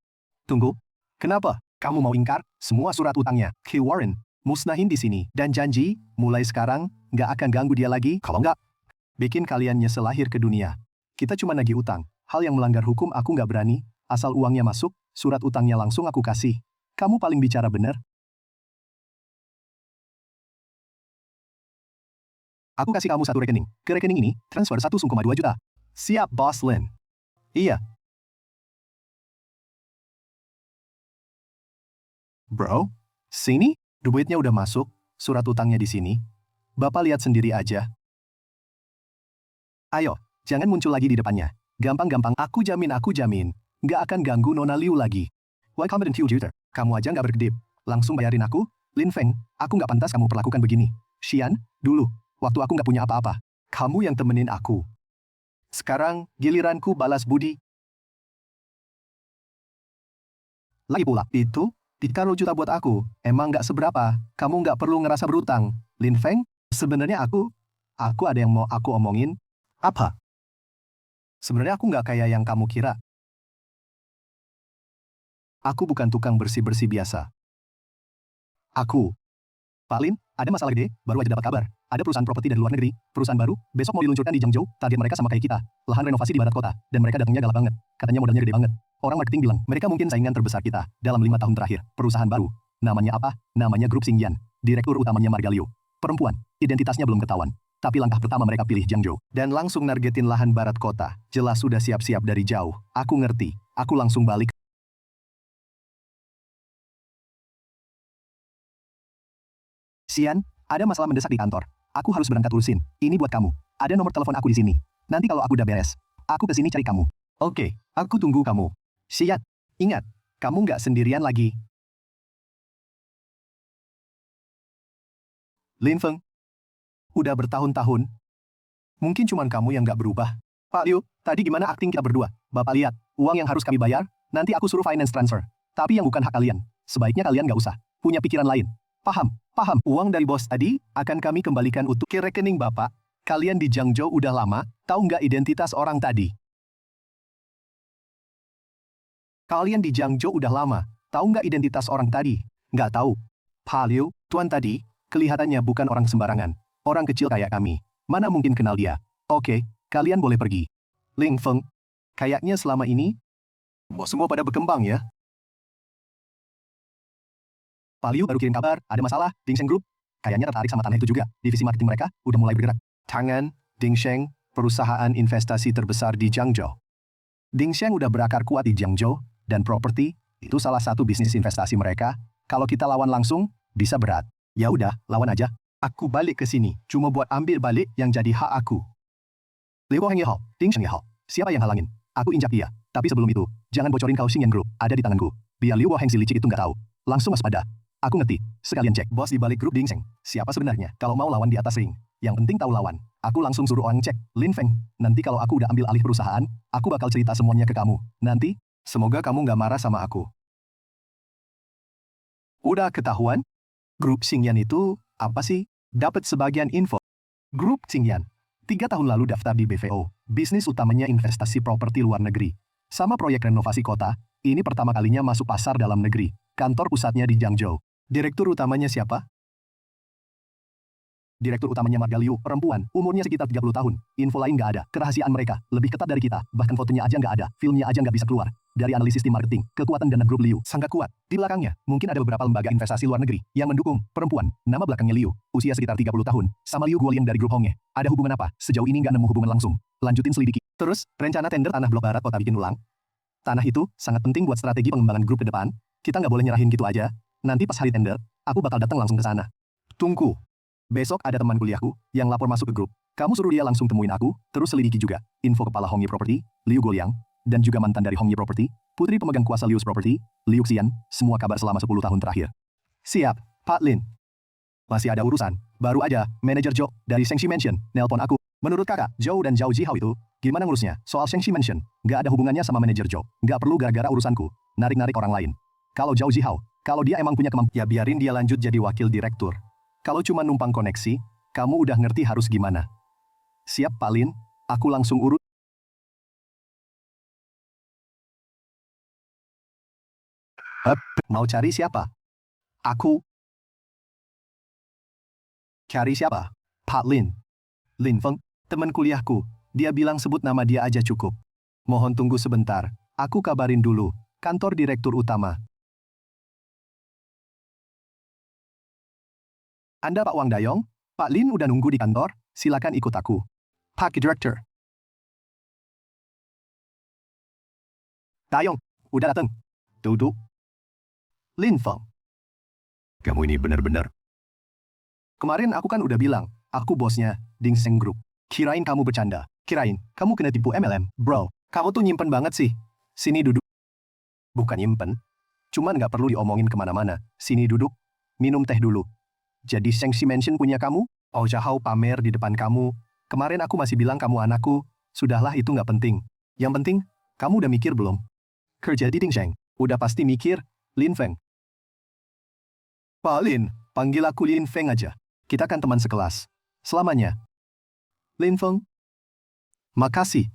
Tunggu, kenapa? Kamu mau ingkar semua surat utangnya ke Warren, musnahin di sini, dan janji, mulai sekarang, nggak akan ganggu dia lagi, kalau nggak, bikin kalian nyesel lahir ke dunia. Kita cuma nagih utang, hal yang melanggar hukum aku nggak berani, asal uangnya masuk, surat utangnya langsung aku kasih. Kamu paling bicara bener. Aku kasih kamu satu rekening. Ke rekening ini, transfer 1,2 juta. Siap, Bos Lin. Iya. Bro, sini, duitnya udah masuk, surat utangnya di sini. Bapak lihat sendiri aja. Ayo, jangan muncul lagi di depannya. Gampang-gampang, aku jamin. Nggak akan ganggu Nona Liu lagi. Welcome in future. Kamu aja nggak berkedip. Langsung bayarin aku, Lin Feng. Aku nggak pantas kamu perlakukan begini. Xian, dulu, waktu aku nggak punya apa-apa. Kamu yang temenin aku. Sekarang, giliranku balas budi. Lagi pula, itu, 3 juta buat aku, emang nggak seberapa. Kamu nggak perlu ngerasa berutang. Lin Feng, sebenarnya aku ada yang mau aku omongin. Apa? Sebenarnya aku nggak kayak yang kamu kira. Aku bukan tukang bersih-bersih biasa. Aku. Pak Lin, ada masalah gede, baru aja dapat kabar. Ada perusahaan properti dari luar negeri, perusahaan baru, besok mau diluncurkan di Jiangzhou, target mereka sama kayak kita. Lahan renovasi di barat kota, dan mereka datangnya galak banget. Katanya modalnya gede banget. Orang marketing bilang, mereka mungkin saingan terbesar kita, dalam 5 tahun terakhir. Perusahaan baru. Namanya apa? Namanya Grup Xingyan. Direktur utamanya Marga Liu. Perempuan, identitasnya belum ketahuan. Tapi langkah pertama mereka pilih Jiangzhou. Dan langsung nargetin lahan barat kota. Jelas sudah siap-siap dari jauh. Aku ngerti. Aku langsung balik. Xian, ada masalah mendesak di kantor. Aku harus berangkat urusin. Ini buat kamu. Ada nomor telepon aku di sini. Nanti kalau aku udah beres, aku kesini cari kamu. Oke, aku tunggu kamu. Xian, ingat, kamu nggak sendirian lagi. Lin Feng, udah bertahun-tahun. Mungkin cuman kamu yang nggak berubah. Pak Liu, tadi gimana akting kita berdua? Bapak lihat, uang yang harus kami bayar, nanti aku suruh finance transfer. Tapi yang bukan hak kalian. Sebaiknya kalian nggak usah. Punya pikiran lain. Paham. Uang dari bos tadi akan kami kembalikan untuk ke rekening Bapak. Kalian di Jiangzhou udah lama, tahu nggak identitas orang tadi? Kalian di Jiangzhou udah lama, tahu nggak identitas orang tadi? Nggak tahu. Pak Liu, tuan tadi, kelihatannya bukan orang sembarangan. Orang kecil kayak kami. Mana mungkin kenal dia? Oke, kalian boleh pergi. Ling Feng, kayaknya selama ini, bos semua pada berkembang ya. Pak Liu baru kirim kabar, ada masalah, Dingsheng Group. Kayaknya tertarik sama tanah itu juga. Divisi marketing mereka udah mulai bergerak. Tangan, Dingsheng, perusahaan investasi terbesar di Jiangzhou. Dingsheng udah berakar kuat di Jiangzhou, dan properti, itu salah satu bisnis investasi mereka. Kalau kita lawan langsung, bisa berat. Ya udah, lawan aja. Aku balik ke sini, cuma buat ambil balik yang jadi hak aku. Liu Heng Yehao, Dingsheng Yehao, siapa yang halangin? Aku injak dia. Tapi sebelum itu, jangan bocorin kalau Xingyan Group ada di tanganku. Biar Liu Heng si licik itu nggak tahu. Langsung waspada. Aku ngerti. Sekalian cek bos di balik grup Dingseng. Siapa sebenarnya? Kalau mau lawan di atas ring. Yang penting tahu lawan. Aku langsung suruh orang cek. Lin Feng. Nanti kalau aku udah ambil alih perusahaan, aku bakal cerita semuanya ke kamu. Nanti, semoga kamu nggak marah sama aku. Udah ketahuan? Grup Xingyan itu apa sih? Dapat sebagian info. Grup Xingyan. 3 tahun lalu daftar di BVO. Bisnis utamanya investasi properti luar negeri. Sama proyek renovasi kota, ini pertama kalinya masuk pasar dalam negeri. Kantor pusatnya di Jiangzhou. Direktur utamanya siapa? Direktur utamanya Marga Liu, perempuan, umurnya sekitar 30 tahun. Info lain nggak ada. Kerahasiaan mereka lebih ketat dari kita. Bahkan fotonya aja nggak ada. Filmnya aja nggak bisa keluar. Dari analisis tim marketing, kekuatan dana grup Liu sangat kuat. Di belakangnya, mungkin ada beberapa lembaga investasi luar negeri yang mendukung. Perempuan, nama belakangnya Liu, usia sekitar 30 tahun. Sama Liu Guoliang dari grup Hongye. Ada hubungan apa? Sejauh ini nggak nemu hubungan langsung. Lanjutin selidiki. Terus, rencana tender tanah blok barat kota bikin ulang. Tanah itu sangat penting buat strategi pengembangan grup ke depan. Kita nggak boleh nyerahin gitu aja. Nanti pas hari tender, aku bakal datang langsung ke sana. Tunggu. Besok ada teman kuliahku yang lapor masuk ke grup. Kamu suruh dia langsung temuin aku, terus selidiki juga. Info kepala Hongye Property, Liu Guoliang, dan juga mantan dari Hongye Property, putri pemegang kuasa Liu's Property, Liu Xian, semua kabar selama 10 tahun terakhir. Siap, Pak Lin. Masih ada urusan. Baru aja, manajer Zhou dari Shengxi Mansion nelpon aku. Menurut kakak, Zhou dan Zhao Jihao itu, gimana ngurusnya? Soal Shengxi Mansion, nggak ada hubungannya sama manajer Zhou. Nggak perlu gara-gara urusanku, narik-narik orang lain. Kalau Zhao Jihao, kalau dia emang punya kemampuan, ya biarin dia lanjut jadi wakil direktur. Kalau cuma numpang koneksi, kamu udah ngerti harus gimana. Siap Pak Lin, aku langsung urus. Mau cari siapa? Aku. Cari siapa? Pak Lin. Lin Feng, teman kuliahku. Dia bilang sebut nama dia aja cukup. Mohon tunggu sebentar, aku kabarin dulu. Kantor direktur utama. Anda Pak Wang Dayong? Pak Lin udah nunggu di kantor, silakan ikut aku. Pak Director. Dayong, udah dateng. Duduk. Lin Feng. Kamu ini benar-benar. Kemarin aku kan udah bilang, aku bosnya, Dingseng Group. Kirain kamu bercanda. Kirain, kamu kena tipu MLM. Bro, kamu tuh nyimpen banget sih. Sini duduk. Bukan nyimpen. Cuman nggak perlu diomongin kemana-mana. Sini duduk. Minum teh dulu. Jadi Shengxi Mansion punya kamu? Oh Zhao pamer di depan kamu. Kemarin aku masih bilang kamu anakku. Sudahlah itu nggak penting. Yang penting, kamu udah mikir belum? Kerja di Dingseng. Udah pasti mikir, Lin Feng. Pak Lin, panggil aku Lin Feng aja. Kita kan teman sekelas. Selamanya. Lin Feng. Makasih.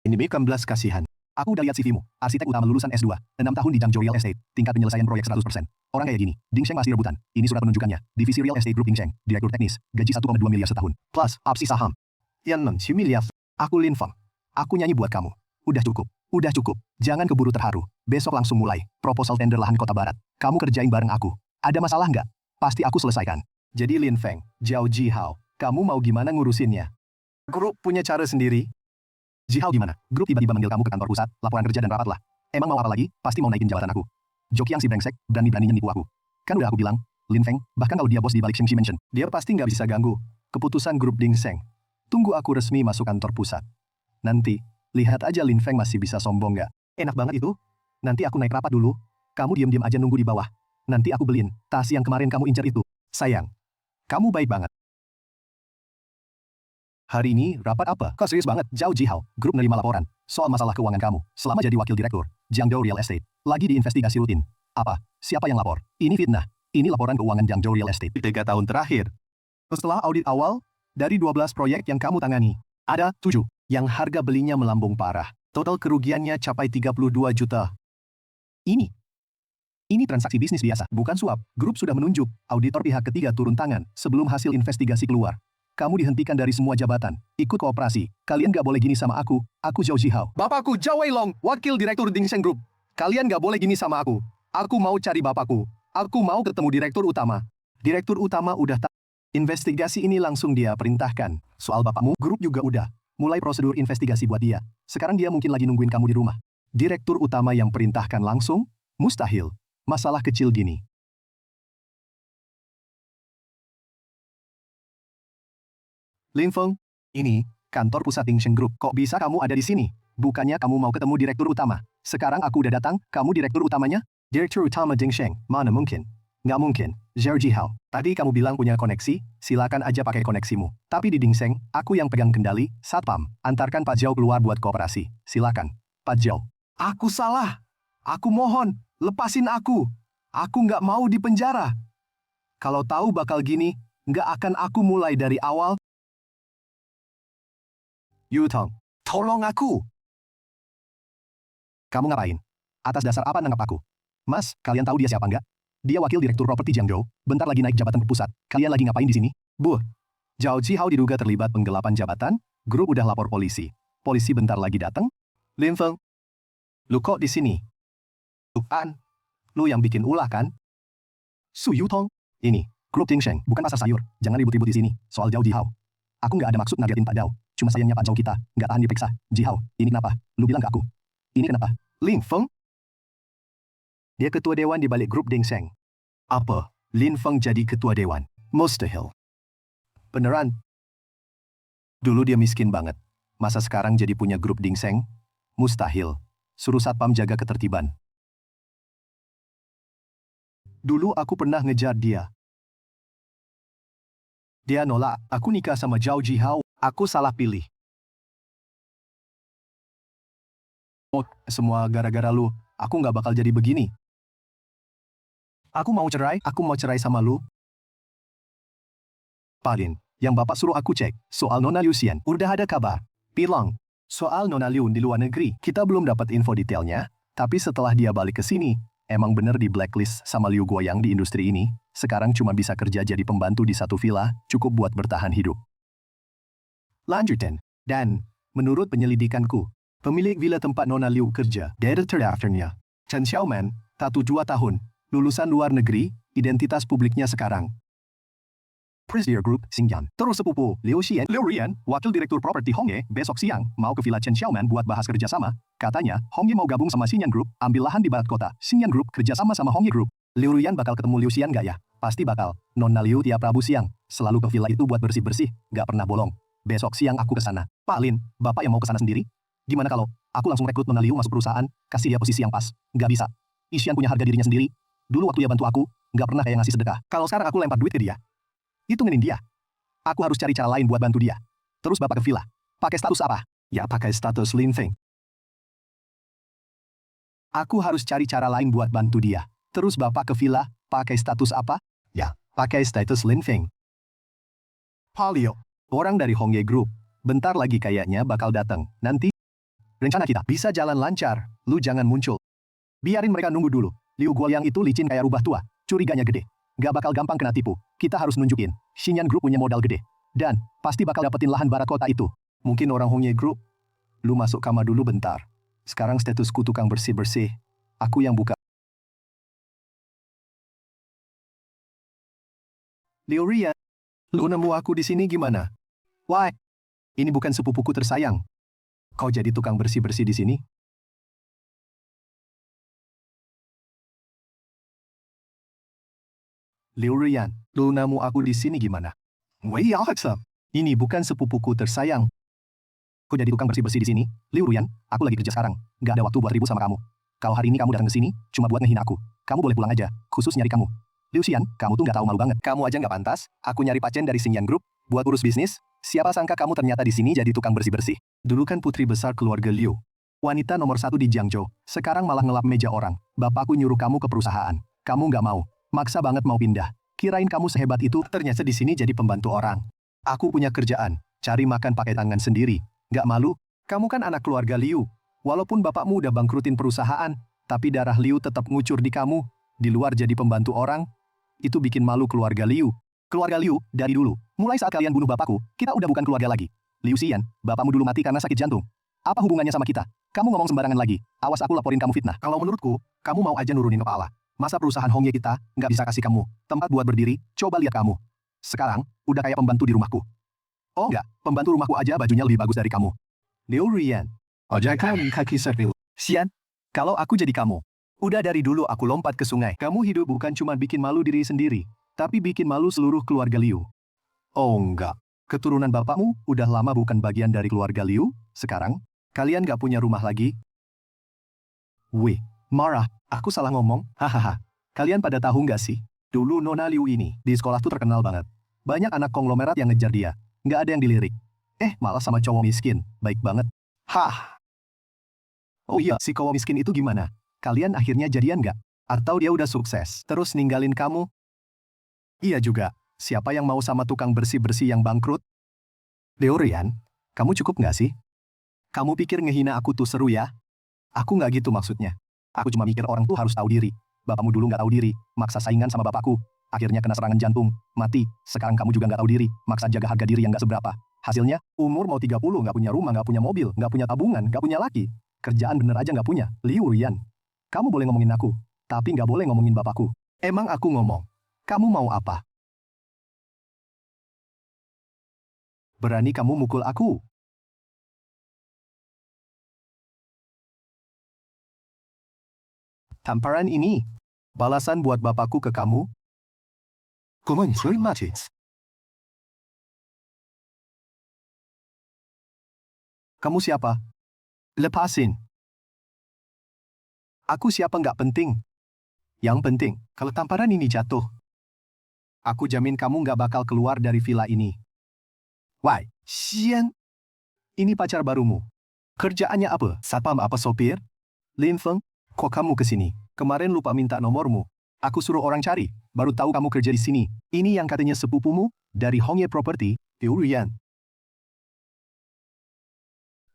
Ini bukan belas kasihan. Aku udah lihat CV-mu. Arsitek utama lulusan S2. 6 tahun di Jiangzhou Real Estate. Tingkat penyelesaian proyek 100%. Orang kayak gini, Dingseng masih rebutan. Ini surat penunjukannya. Divisi Real Estate Group Dingseng. Direktur teknis. Gaji 1,2 miliar setahun. Plus, opsi saham. Yang 6 miliar. Aku Lin Feng. Aku nyanyi buat kamu. Udah cukup. Udah cukup. Jangan keburu terharu. Besok langsung mulai. Proposal tender lahan kota barat. Kamu kerjain bareng aku. Ada masalah nggak? Pasti aku selesaikan. Jadi Lin Feng, Zhao Jihao, kamu mau gimana ngurusinnya? Grup punya cara sendiri. Jihao gimana? Grup tiba-tiba manggil kamu ke kantor pusat, laporan kerja dan rapat lah. Emang mau apa lagi? Pasti mau naikin jabatan aku. Joki yang si brengsek, berani-beraninya nipu aku. Kan udah aku bilang, Lin Feng, bahkan kalau dia bos di balik Shengxi Mansion, dia pasti nggak bisa ganggu keputusan grup Dingseng. Tunggu aku resmi masuk kantor pusat. Nanti, lihat aja Lin Feng masih bisa sombong nggak? Enak banget itu. Nanti aku naik rapat dulu. Kamu diam-diam aja nunggu di bawah. Nanti aku beliin tas yang kemarin kamu incer itu. Sayang, kamu baik banget. Hari ini, rapat apa? Kok serius banget? Zhao Jihao, grup nerima laporan soal masalah keuangan kamu selama jadi wakil direktur Jiangzhou Real Estate. Lagi diinvestigasi rutin. Apa? Siapa yang lapor? Ini fitnah. Ini laporan keuangan Jiangzhou Real Estate 3 tahun terakhir. Setelah audit awal, dari 12 proyek yang kamu tangani, ada 7 yang harga belinya melambung parah. Total kerugiannya capai 32 juta. Ini transaksi bisnis biasa, bukan suap. Grup sudah menunjuk, auditor pihak ketiga turun tangan sebelum hasil investigasi keluar. Kamu dihentikan dari semua jabatan. Ikut kooperasi. Kalian gak boleh gini sama aku. Aku Zhao Jihao. Bapakku Zhao Weilong, wakil direktur Dingseng Group. Kalian gak boleh gini sama aku. Aku mau cari bapakku. Aku mau ketemu direktur utama. Direktur utama udah tak. Investigasi ini langsung dia perintahkan. Soal bapakmu, grup juga udah. Mulai prosedur investigasi buat dia. Sekarang dia mungkin lagi nungguin kamu di rumah. Direktur utama yang perintahkan langsung? Mustahil. Masalah kecil gini. Lin Feng, ini kantor pusat Dingseng Group. Kok bisa kamu ada di sini? Bukannya kamu mau ketemu direktur utama? Sekarang aku udah datang, kamu direktur utamanya? Direktur Utama Ding Sheng, mana mungkin? Nggak mungkin, Zhao Jihao. Tadi kamu bilang punya koneksi, silakan aja pakai koneksimu. Tapi di Ding Sheng, aku yang pegang kendali, Satpam. Antarkan Pak Zhao keluar buat kooperasi. Silakan, Pak Zhao. Aku salah. Aku mohon, lepasin aku. Aku nggak mau di penjara. Kalau tahu bakal gini, nggak akan aku mulai dari awal. Yutong, tolong aku. Kamu ngapain? Atas dasar apa nangkap aku? Mas, kalian tahu dia siapa nggak? Dia wakil direktur properti Jiangzhou, bentar lagi naik jabatan ke pusat. Kalian lagi ngapain di sini? Bu, Zhao Jihao diduga terlibat penggelapan jabatan, grup udah lapor polisi. Polisi bentar lagi datang. Lin Feng, lu kok di sini? An, lu yang bikin ulah kan? Su Yutong, ini, grup Ding Sheng, bukan pasar sayur. Jangan ribut-ribut di sini, soal Zhao Jihao. Aku nggak ada maksud ngagetin Pak Zhao. Cuma sayangnya Pak Zhao kita, nggak tahan diperiksa. Jihao, ini kenapa? Lu bilang ke aku. Ini kenapa? Lin Feng? Dia ketua dewan di balik grup Ding Sheng. Apa? Lin Feng jadi ketua dewan? Mustahil. Beneran? Dulu dia miskin banget. Masa sekarang jadi punya grup Ding Sheng? Mustahil. Suruh satpam jaga ketertiban. Dulu aku pernah ngejar dia. Dia nolak, aku nikah sama Zhao Jihao, aku salah pilih. Oh, semua gara-gara lu, aku nggak bakal jadi begini. Aku mau cerai sama lu. Palin, yang bapak suruh aku cek, soal Nona Liu Xian, udah ada kabar. Bilang, soal Nona Liu di luar negeri, kita belum dapat info detailnya, tapi setelah dia balik ke sini, emang bener di blacklist sama Liu Guoyang di industri ini, sekarang cuma bisa kerja jadi pembantu di satu villa, cukup buat bertahan hidup. Lanjutin, dan, menurut penyelidikanku, pemilik villa tempat Nona Liu kerja, director afternya, Chen Xiaoman, tato 2 tahun, lulusan luar negeri, identitas publiknya sekarang. Presidio Group, Xinjiang. Terus sepupu, Liu Rian, wakil direktur properti Hongye, besok siang, mau ke Villa Chen Xiaoman buat bahas kerjasama. Katanya, Hongye mau gabung sama Xinjiang Group, ambil lahan di barat kota. Xinjiang Group kerjasama sama Hongye Group. Liu Rian bakal ketemu Liu Xian nggak ya? Pasti bakal. Nona Liu tiap Rabu siang, selalu ke villa itu buat bersih-bersih, nggak pernah bolong. Besok siang aku ke sana. Pak Lin, bapak yang mau ke sana sendiri? Gimana kalau aku langsung rekrut Nona Liu masuk perusahaan, kasih dia posisi yang pas? Nggak bisa. Xian punya harga dirinya sendiri. Dulu waktu dia bantu aku, nggak pernah kayak ngasih sedekah. Kalau sekarang aku lempar duit ke dia, hitungin dia. Aku harus cari cara lain buat bantu dia. Terus bapak ke villa. Pakai status apa? Ya pakai status Lin Feng. Aku harus cari cara lain buat bantu dia. Terus bapak ke villa, pakai status apa? Ya, pakai status Lin Feng. Palio, orang dari Hongye Group. Bentar lagi kayaknya bakal datang. Nanti, rencana kita bisa jalan lancar. Lu jangan muncul. Biarin mereka nunggu dulu. Liu Guoyang itu licin kayak rubah tua. Curiganya gede. Gak bakal gampang kena tipu. Kita harus nunjukin. Xinjiang Group punya modal gede. Dan, pasti bakal dapetin lahan barat kota itu. Mungkin orang Hongye Group. Lu masuk kamar dulu bentar. Sekarang statusku tukang bersih-bersih. Aku yang buka. Liu Rian, lu nemu aku di sini gimana? Why? Ini bukan sepupuku tersayang. Kau jadi tukang bersih-bersih di sini? Liu Rian, lu nemu aku di sini gimana? Wei Yao Haksem, ini bukan sepupuku tersayang. Kau jadi tukang bersih-bersih di sini? Liu Rian, aku lagi kerja sekarang. Gak ada waktu buat ribut sama kamu. Kalau hari ini kamu datang ke sini, cuma buat ngehina aku. Kamu boleh pulang aja, khusus nyari kamu. Liu Xian, kamu tuh gak tahu malu banget. Kamu aja gak pantas. Aku nyari Pacen dari Xinjiang Group, buat urus bisnis. Siapa sangka kamu ternyata di sini jadi tukang bersih-bersih. Dulu kan putri besar keluarga Liu. Wanita nomor 1 di Jiangzhou. Sekarang malah ngelap meja orang. Bapakku nyuruh kamu ke perusahaan. Kamu gak mau. Maksa banget mau pindah. Kirain kamu sehebat itu, ternyata di sini jadi pembantu orang. Aku punya kerjaan, cari makan pakai tangan sendiri. Gak malu? Kamu kan anak keluarga Liu. Walaupun bapakmu udah bangkrutin perusahaan, tapi darah Liu tetap ngucur di kamu. Di luar jadi pembantu orang, itu bikin malu keluarga Liu. Keluarga Liu, dari dulu, mulai saat kalian bunuh bapakku, kita udah bukan keluarga lagi. Liu Xian, bapakmu dulu mati karena sakit jantung. Apa hubungannya sama kita? Kamu ngomong sembarangan lagi. Awas aku laporin kamu fitnah. Kalau menurutku, kamu mau aja nurunin kepala. Masa perusahaan Hongye kita nggak bisa kasih kamu tempat buat berdiri? Coba lihat kamu. Sekarang, udah kayak pembantu di rumahku. Oh enggak, pembantu rumahku aja bajunya lebih bagus dari kamu. Liu Rian. Ojakkan kaki serpil. Xian, kalau aku jadi kamu. Udah dari dulu aku lompat ke sungai. Kamu hidup bukan cuma bikin malu diri sendiri, tapi bikin malu seluruh keluarga Liu. Oh enggak. Keturunan bapakmu udah lama bukan bagian dari keluarga Liu. Sekarang, kalian nggak punya rumah lagi. Wih, Marah, aku salah ngomong, hahaha. Kalian pada tahu nggak sih? Dulu Nona Liu ini, di sekolah tuh terkenal banget. Banyak anak konglomerat yang ngejar dia. Nggak ada yang dilirik. Malah sama cowok miskin. Baik banget. Hah. Oh iya, si cowok miskin itu gimana? Kalian akhirnya jadian nggak? Atau dia udah sukses, terus ninggalin kamu? Iya juga. Siapa yang mau sama tukang bersih-bersih yang bangkrut? Deorian, kamu cukup nggak sih? Kamu pikir ngehina aku tuh seru ya? Aku nggak gitu maksudnya. Aku cuma mikir orang tuh harus tahu diri. Bapakmu dulu nggak tahu diri, maksa saingan sama bapakku. Akhirnya kena serangan jantung, mati. Sekarang kamu juga nggak tahu diri, maksa jaga harga diri yang nggak seberapa. Hasilnya, umur mau 30 nggak punya rumah, nggak punya mobil, nggak punya tabungan, nggak punya laki. Kerjaan bener aja nggak punya. Liu Rian. Kamu boleh ngomongin aku, tapi nggak boleh ngomongin bapakku. Emang aku ngomong. Kamu mau apa? Berani kamu mukul aku? Tamparan ini, balasan buat bapakku ke kamu? Kamu siapa? Lepasin. Aku siapa nggak penting. Yang penting, kalau tamparan ini jatuh, aku jamin kamu nggak bakal keluar dari villa ini. Why, Xian, ini pacar barumu. Kerjaannya apa? Satpam apa sopir? Lin Feng, kok kamu kesini? Kemarin lupa minta nomormu. Aku suruh orang cari, baru tahu kamu kerja di sini. Ini yang katanya sepupumu, dari Hongye Property, Liu Rian.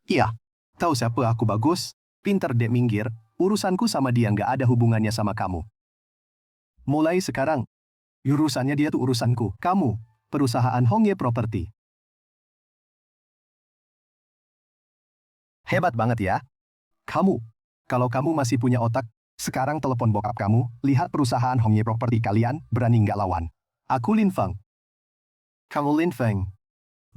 Iya, tahu siapa aku bagus? Pinter dek minggir, urusanku sama dia nggak ada hubungannya sama kamu. Mulai sekarang, urusannya dia tuh urusanku. Kamu, perusahaan Hongye Property. Hebat banget ya. Kamu, kalau kamu masih punya otak, sekarang telepon bokap kamu, lihat perusahaan Hongye Property kalian, berani nggak lawan. Aku Lin Feng. Kamu Lin Feng.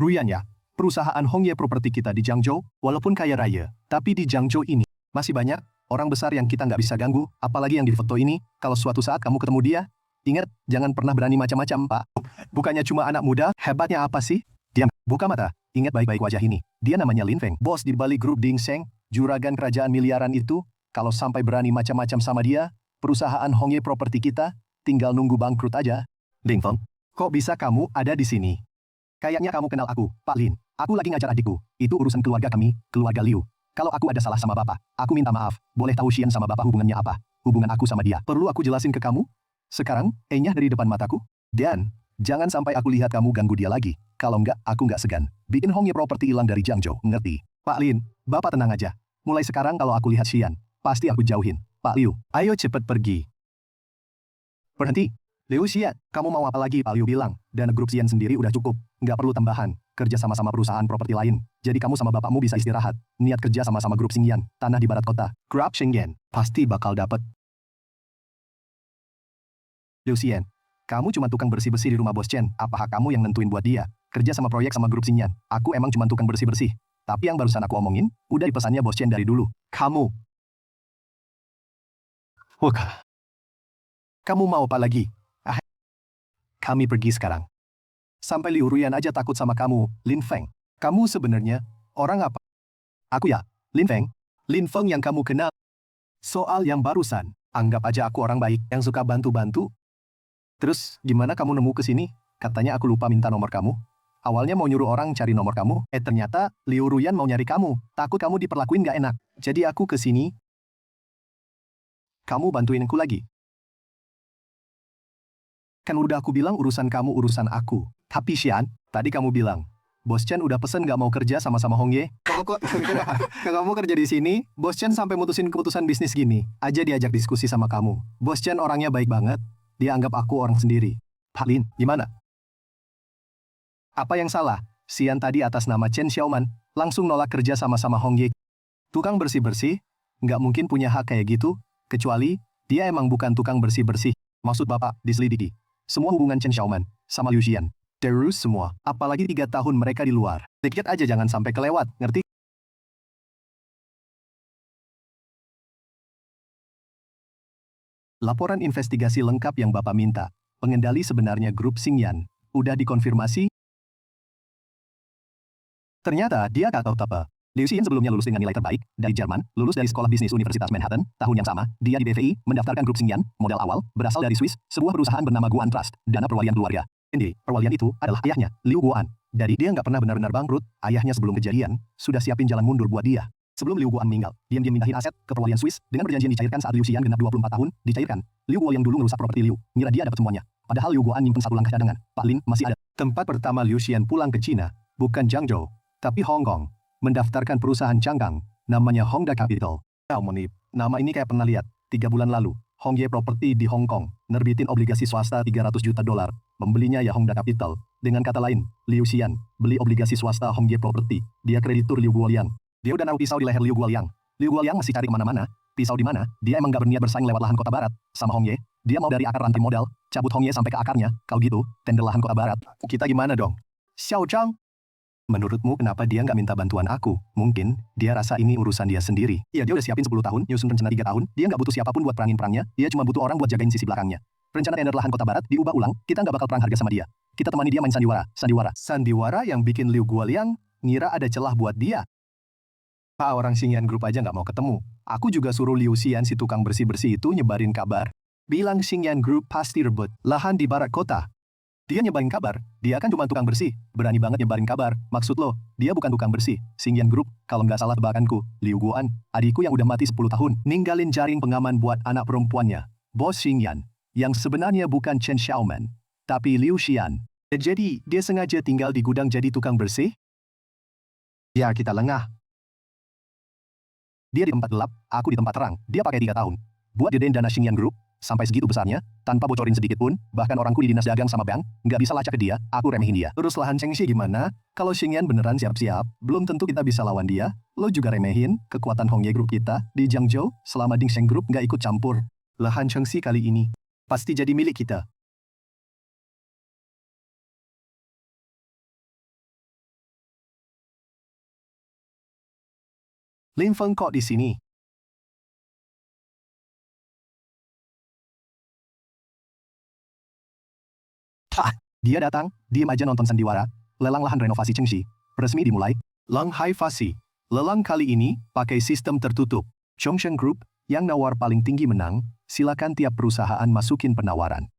Ruyan ya, perusahaan Hongye Property kita di Jiangzhou, walaupun kaya raya, tapi di Jiangzhou ini, masih banyak orang besar yang kita nggak bisa ganggu, apalagi yang di foto ini, kalau suatu saat kamu ketemu dia, ingat, jangan pernah berani macam-macam, Pak. Bukannya cuma anak muda, hebatnya apa sih? Diam, buka mata, ingat baik-baik wajah ini. Dia namanya Lin Feng, bos di balik grup Ding Seng, juragan kerajaan miliaran itu. Kalau sampai berani macam-macam sama dia, perusahaan Hongye Property kita, tinggal nunggu bangkrut aja. Lin Feng, kok bisa kamu ada di sini? Kayaknya kamu kenal aku, Pak Lin. Aku lagi ngajar adikku. Itu urusan keluarga kami, keluarga Liu. Kalau aku ada salah sama bapak, aku minta maaf. Boleh tahu Xian sama bapak hubungannya apa? Hubungan aku sama dia. Perlu aku jelasin ke kamu? Sekarang, E-nya dari depan mataku. Dan, jangan sampai aku lihat kamu ganggu dia lagi. Kalau enggak, aku enggak segan. Bikin Hongye Property hilang dari Jiangzhou, ngerti? Pak Lin, bapak tenang aja. Mulai sekarang kalau aku lihat Xian, pasti aku jauhin. Pak Liu, ayo cepet pergi. Berhenti. Liu Xian, kamu mau apa lagi? Pak Liu bilang, dana grup Xian sendiri udah cukup. Nggak perlu tambahan. Kerja sama-sama perusahaan properti lain. Jadi kamu sama bapakmu bisa istirahat. Niat kerja sama-sama grup Xingyan, tanah di barat kota. Grup Xingyan, pasti bakal dapet. Liu Xian, kamu cuma tukang bersih-bersih di rumah Bos Chen. Apa hak kamu yang nentuin buat dia? Kerja sama proyek sama grup Xingyan. Aku emang cuma tukang bersih-bersih. Tapi yang barusan aku omongin, udah dipesannya Bos Chen dari dulu. Kamu. Wah. Kamu mau apa lagi? Kami pergi sekarang. Sampai Liu Ruyan aja takut sama kamu, Lin Feng. Kamu sebenarnya orang apa? Aku ya, Lin Feng. Lin Feng yang kamu kenal. Soal yang barusan, anggap aja aku orang baik yang suka bantu-bantu. Terus, gimana kamu nemu ke sini? Katanya aku lupa minta nomor kamu. Awalnya mau nyuruh orang cari nomor kamu, ternyata Liu Ruyan mau nyari kamu. Takut kamu diperlakuin gak enak. Jadi aku ke sini. Kamu bantuin aku lagi. Kan udah aku bilang urusan kamu urusan aku. Tapi Xian, tadi kamu bilang, Bos Chen udah pesen gak mau kerja sama-sama Hongye. Kok kamu kerja di sini, Bos Chen sampai mutusin keputusan bisnis gini. Aja diajak diskusi sama kamu. Bos Chen orangnya baik banget. Dia anggap aku orang sendiri. Pak Lin, gimana? Apa yang salah? Xian tadi atas nama Chen Xiaoman, langsung nolak kerja sama-sama Hongye. Tukang bersih-bersih, nggak mungkin punya hak kayak gitu, kecuali dia emang bukan tukang bersih-bersih. Maksud Bapak, diselidiki. Semua hubungan Chen Xiaoman sama Liu Xian. Terus semua, apalagi 3 tahun mereka di luar. Dikit aja jangan sampai kelewat, ngerti? Laporan investigasi lengkap yang Bapak minta. Pengendali sebenarnya grup Xingyan. Udah dikonfirmasi? Ternyata dia gak tahu apa. Liu Xian sebelumnya lulus dengan nilai terbaik dari Jerman, lulus dari Sekolah Bisnis Universitas Manhattan. Tahun yang sama, dia di BVI, mendaftarkan grup Xingyan, modal awal, berasal dari Swiss, sebuah perusahaan bernama Guoan Trust, dana perwalian keluarga. Perwalian itu adalah ayahnya, Liu Guoan. Dari dia nggak pernah benar-benar bangkrut, ayahnya sebelum kejadian, sudah siapin jalan mundur buat dia. Sebelum Liu Guoan meninggal, diam-diam mindahin aset ke perwalian Swiss dengan perjanjian dicairkan saat Liu Xian genap 24 tahun, dicairkan. Liu Guo yang dulu merusak properti Liu, ngira dia dapat semuanya. Padahal Liu Guoan nyimpen satu langkah cadangan. Pak Lin masih ada. Tempat pertama Liu Xian pulang ke China, bukan Zhangzhou, tapi Hong Kong. Mendaftarkan perusahaan Changgang, namanya Hongda Capital. Monip, nama ini kayak pernah lihat. 3 bulan lalu, Hongye Property di Hong Kong, nerbitin obligasi swasta 300 juta dolar. Membelinya ya Hongda Capital. Dengan kata lain, Liu Xian, beli obligasi swasta Hongye Property. Dia kreditur Liu Guoliang. Dia udah naruh pisau di leher Liu Guoliang. Liu Guoliang masih cari kemana-mana. Pisau di mana? Dia emang gak berniat bersaing lewat lahan kota barat. Sama Hongye, dia mau dari akar rantai modal, cabut Hongye sampai ke akarnya. Kalau gitu, tender lahan kota barat. Kita gimana dong? Xiao Zhang. Menurutmu kenapa dia nggak minta bantuan aku? Mungkin, dia rasa ini urusan dia sendiri. Iya, dia udah siapin 10 tahun, nyusun rencana 3 tahun, dia nggak butuh siapapun buat perangin perangnya, dia cuma butuh orang buat jagain sisi belakangnya. Rencana tender lahan kota barat diubah ulang, kita nggak bakal perang harga sama dia. Kita temani dia main sandiwara. Sandiwara yang bikin Liu Guoliang ngira ada celah buat dia. Pak, orang Xingyan Group aja nggak mau ketemu. Aku juga suruh Liu Xian si tukang bersih-bersih itu nyebarin kabar. Bilang Xingyan Group pasti rebut lahan di barat kota. Dia nyebarin kabar, dia kan cuma tukang bersih, berani banget nyebarin kabar. Maksud lo, dia bukan tukang bersih. Xingyan Group, kalau nggak salah tebakanku, Liu Guoan, adikku yang udah mati 10 tahun, ninggalin jaring pengaman buat anak perempuannya. Bos Xingyan, yang sebenarnya bukan Chen Xiaoman, tapi Liu Xian. Jadi, dia sengaja tinggal di gudang jadi tukang bersih? Ya, kita lengah. Dia di tempat gelap, aku di tempat terang. Dia pakai 3 tahun. Buat gedein dana Xingyan Group, sampai segitu besarnya, tanpa bocorin sedikit pun, bahkan orangku di dinas dagang sama bank, nggak bisa lacak ke dia, aku remehin dia. Terus lahan Chengxi gimana? Kalau Xingyan beneran siap-siap, belum tentu kita bisa lawan dia. Lo juga remehin kekuatan Hongye Group kita di Zhangzhou selama Dingsheng Group nggak ikut campur. Lahan Chengxi kali ini pasti jadi milik kita. Lin Feng kok di sini? Dia datang, diem aja nonton sandiwara. Lelang lahan renovasi Chengxi resmi dimulai. Lang Hai Fasi. Lelang kali ini pakai sistem tertutup. Chongsheng Group yang nawar paling tinggi menang. Silakan tiap perusahaan masukin penawaran.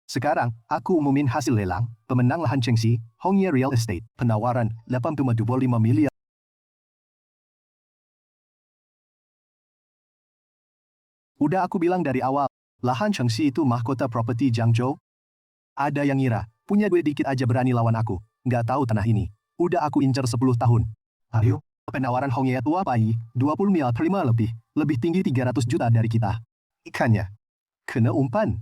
Sekarang, aku umumin hasil lelang. Pemenang lahan Chengxi, Hongye Real Estate. Penawaran 8,25 miliar. Udah aku bilang dari awal. Lahan Chengxi itu mahkota properti Zhangzhou. Ada yang ngira, punya duit dikit aja berani lawan aku. Nggak tahu tanah ini. Udah aku incer 10 tahun. Ayo, penawaran Hongye tua pai, 20 miliar terima lebih. Lebih tinggi 300 juta dari kita. Ikannya. Kena umpan.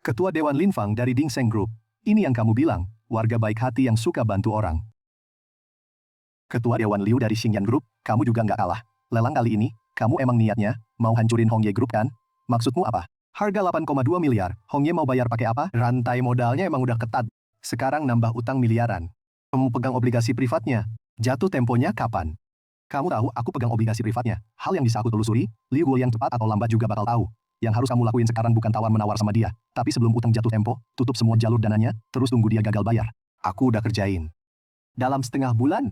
Ketua Dewan Lin Fang dari Dingsheng Group. Ini yang kamu bilang, warga baik hati yang suka bantu orang. Ketua Dewan Liu dari Xingyan Group, kamu juga nggak kalah. Lelang kali ini, kamu emang niatnya mau hancurin Hongye Group kan? Maksudmu apa? Harga 8,2 miliar, Hongye mau bayar pakai apa? Rantai modalnya emang udah ketat. Sekarang nambah utang miliaran. Kamu pegang obligasi privatnya. Jatuh temponya kapan? Kamu tahu aku pegang obligasi privatnya. Hal yang bisa aku telusuri, Liu Guoliang cepat atau lambat juga bakal tahu. Yang harus kamu lakuin sekarang bukan tawar-menawar sama dia. Tapi sebelum utang jatuh tempo, tutup semua jalur dananya, terus tunggu dia gagal bayar. Aku udah kerjain. Dalam setengah bulan,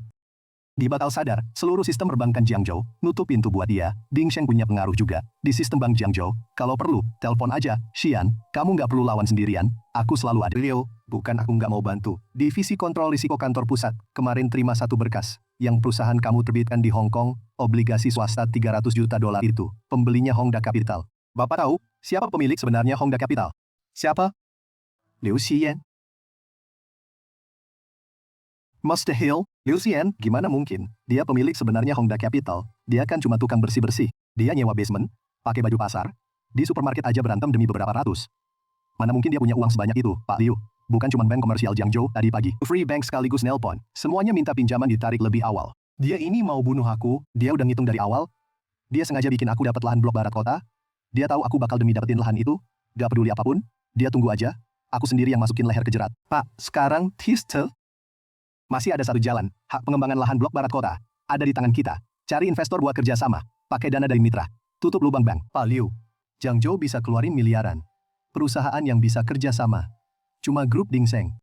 dia bakal sadar, seluruh sistem perbankan Zhangzhou, nutup pintu buat dia. Dingsheng punya pengaruh juga di sistem bank Zhangzhou. Kalau perlu, telepon aja. Xian, kamu nggak perlu lawan sendirian. Aku selalu ada. Liu, bukan aku nggak mau bantu. Divisi kontrol risiko kantor pusat, kemarin terima satu berkas. Yang perusahaan kamu terbitkan di Hong Kong, obligasi swasta 300 juta dolar itu. Pembelinya Hongda Capital. Bapak tahu, siapa pemilik sebenarnya Hongda Capital? Siapa? Liu Xian. Mr. Hill, Liu Xian, gimana mungkin? Dia pemilik sebenarnya Hongda Capital. Dia kan cuma tukang bersih-bersih. Dia nyewa basement, pakai baju pasar. Di supermarket aja berantem demi beberapa ratus. Mana mungkin dia punya uang sebanyak itu, Pak Liu? Bukan cuma bank komersial Zhangzhou tadi pagi. Free bank sekaligus nelpon. Semuanya minta pinjaman ditarik lebih awal. Dia ini mau bunuh aku, dia udah ngitung dari awal. Dia sengaja bikin aku dapat lahan blok barat kota. Dia tahu aku bakal demi dapetin lahan itu. Gak peduli apapun, dia tunggu aja. Aku sendiri yang masukin leher ke jerat. Pak, sekarang Tistel. Masih ada satu jalan, hak pengembangan lahan blok barat kota. Ada di tangan kita. Cari investor buat kerja sama. Pakai dana dari mitra. Tutup lubang bank. Pak Liu, Zhangzhou bisa keluarin miliaran. Perusahaan yang bisa kerja sama. Cuma grup Dingseng.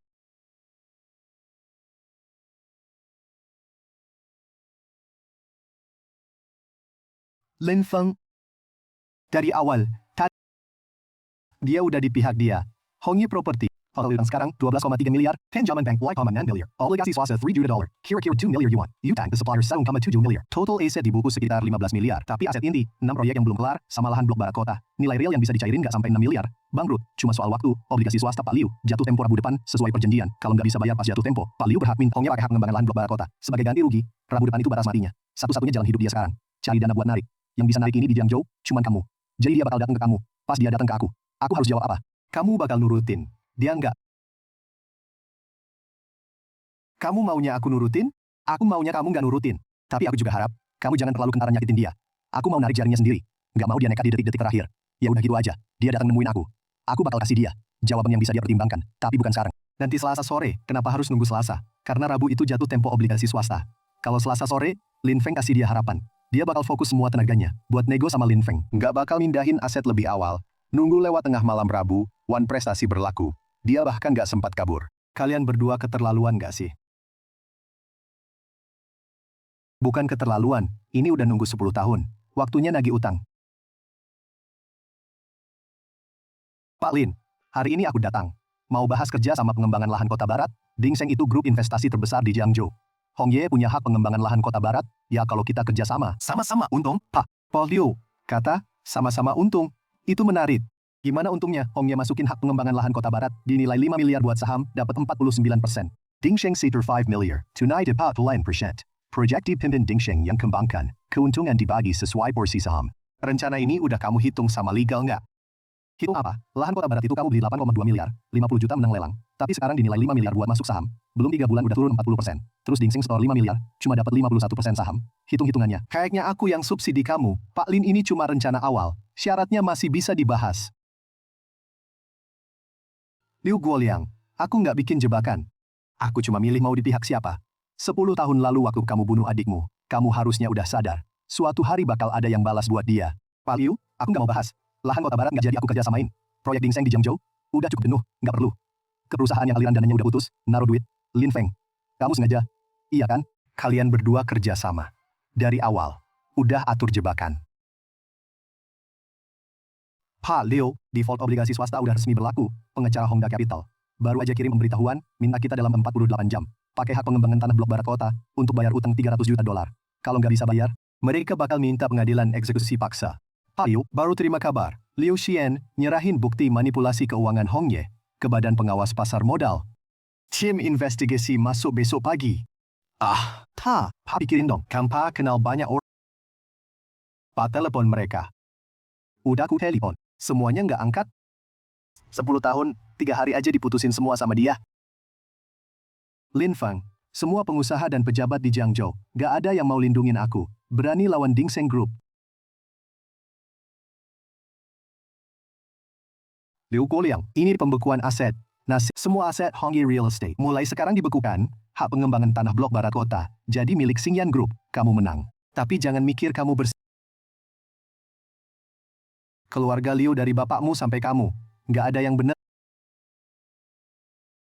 Lin Feng. Dari awal, dia udah di pihak dia. Hongye Property. Kalau sekarang 12,3 miliar, Penjaman Bank 1,9 miliar, obligasi swasta 3 juta dolar, kira-kira 2 miliar yuan, Yutang the supplier 1,7 miliar, total aset di buku sekitar 15 miliar, tapi aset inti, 6 proyek yang belum kelar, sama lahan blok barat kota, nilai real yang bisa dicairin nggak sampai 6 miliar, bangkrut, cuma soal waktu, obligasi swasta Pak Liu, jatuh tempo Rabu depan, sesuai perjanjian, kalau nggak bisa bayar pas jatuh tempo, Pak Liu berhak minta Hongye pakai hak pengembangan lahan blok barat kota, sebagai ganti rugi, Rabu depan itu batas matinya, satu-satunya jalan hidup dia sekarang, cari dana buat narik, yang bisa narik ini di Jiangzhou, cuman kamu, jadi dia bakal datang ke kamu, pas dia datang ke aku harus jawab apa? Kamu bakal nurutin, dia nggak. Kamu maunya aku nurutin? Aku maunya kamu nggak nurutin. Tapi aku juga harap, kamu jangan terlalu kentaran nyakitin dia. Aku mau narik jarinya sendiri. Nggak mau dia nekat di detik-detik terakhir. Ya udah gitu aja. Dia datang nemuin aku. Aku bakal kasih dia jawaban yang bisa dia pertimbangkan. Tapi bukan sekarang. Nanti Selasa sore, kenapa harus nunggu Selasa? Karena Rabu itu jatuh tempo obligasi swasta. Kalau Selasa sore, Lin Feng kasih dia harapan. Dia bakal fokus semua tenaganya buat nego sama Lin Feng. Nggak bakal mindahin aset lebih awal. Nunggu lewat tengah malam Rabu, one prestasi berlaku. Dia bahkan nggak sempat kabur. Kalian berdua keterlaluan nggak sih? Bukan keterlaluan, ini udah nunggu 10 tahun. Waktunya nagih utang. Pak Lin, hari ini aku datang. Mau bahas kerja sama pengembangan lahan kota barat, Dingseng itu grup investasi terbesar di Jiangzhou. Hongye punya hak pengembangan lahan kota barat, ya kalau kita kerja sama, sama-sama untung. Pak, Paul Liu, kata, sama-sama untung. Itu menarik. Gimana untungnya Hongye masukin hak pengembangan lahan kota barat, dinilai 5 miliar buat saham, dapat 49%. Dingseng setor 5 miliar, tunai dapat 9%. Proyek dipimpin Dingseng yang kembangkan, keuntungan dibagi sesuai porsi saham. Rencana ini udah kamu hitung sama legal nggak? Hitung apa? Lahan kota barat itu kamu beli 8,2 miliar, 50 juta menang lelang. Tapi sekarang dinilai 5 miliar buat masuk saham. Belum 3 bulan udah turun 40%. Terus Dingseng store 5 miliar, cuma dapat 51% saham. Hitung-hitungannya. Kayaknya aku yang subsidi kamu. Pak Lin ini cuma rencana awal. Syaratnya masih bisa dibahas. Liu Guoliang, aku nggak bikin jebakan. Aku cuma milih mau di pihak siapa. 10 tahun lalu waktu kamu bunuh adikmu, kamu harusnya udah sadar. Suatu hari bakal ada yang balas buat dia. Pak Liu, aku nggak mau bahas. Lahan kota barat nggak jadi aku kerja samain. Proyek Dingseng di Jiangzhou, udah cukup penuh, nggak perlu. Ke perusahaan yang aliran dananya udah putus, naruh duit. Lin Feng, kamu sengaja. Iya kan? Kalian berdua kerja sama. Dari awal, udah atur jebakan. Pak Liu, default obligasi swasta udah resmi berlaku, pengacara Hongda Capital. Baru aja kirim pemberitahuan, minta kita dalam 48 jam. Pakai hak pengembangan tanah blok barat kota, untuk bayar utang 300 juta dolar. Kalau nggak bisa bayar, mereka bakal minta pengadilan eksekusi paksa. Pak Liu, baru terima kabar. Liu Xian, nyerahin bukti manipulasi keuangan Hongye ke Badan Pengawas Pasar Modal. Tim investigasi masuk besok pagi. Pak pikirin dong, Kampa kenal banyak orang. Pak telepon mereka. Udah ku telepon, semuanya nggak angkat. 10 tahun, 3 hari aja diputusin semua sama dia. Lin Feng, semua pengusaha dan pejabat di Jiangzhou, gak ada yang mau lindungin aku. Berani lawan Dingseng Group. Liu Guoliang, ini pembekuan aset. Semua aset Hongye Real Estate mulai sekarang dibekukan, hak pengembangan tanah blok barat kota, jadi milik Xingyan Group, kamu menang. Tapi jangan mikir kamu bersih. Keluarga Liu dari bapakmu sampai kamu, gak ada yang benar.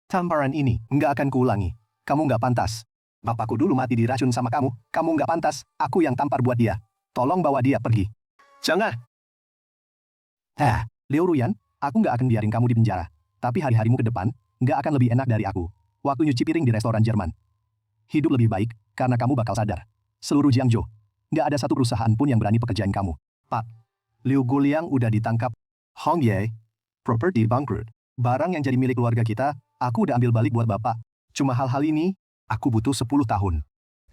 Tamparan ini nggak akan kuulangi. Kamu nggak pantas. Bapakku dulu mati diracun sama kamu. Kamu nggak pantas. Aku yang tampar buat dia. Tolong bawa dia pergi. Jangan. Liu Ruyan, aku nggak akan biarin kamu di penjara. Tapi hari-harimu ke depan nggak akan lebih enak dari aku. Waktu nyuci piring di restoran Jerman. Hidup lebih baik karena kamu bakal sadar. Seluruh Jiangzhou, nggak ada satu perusahaan pun yang berani pekerjaan kamu. Pak, Liu Guoliang udah ditangkap. Hongye, property bangkrut. Barang yang jadi milik keluarga kita, aku udah ambil balik buat bapak. Cuma hal-hal ini, aku butuh 10 tahun.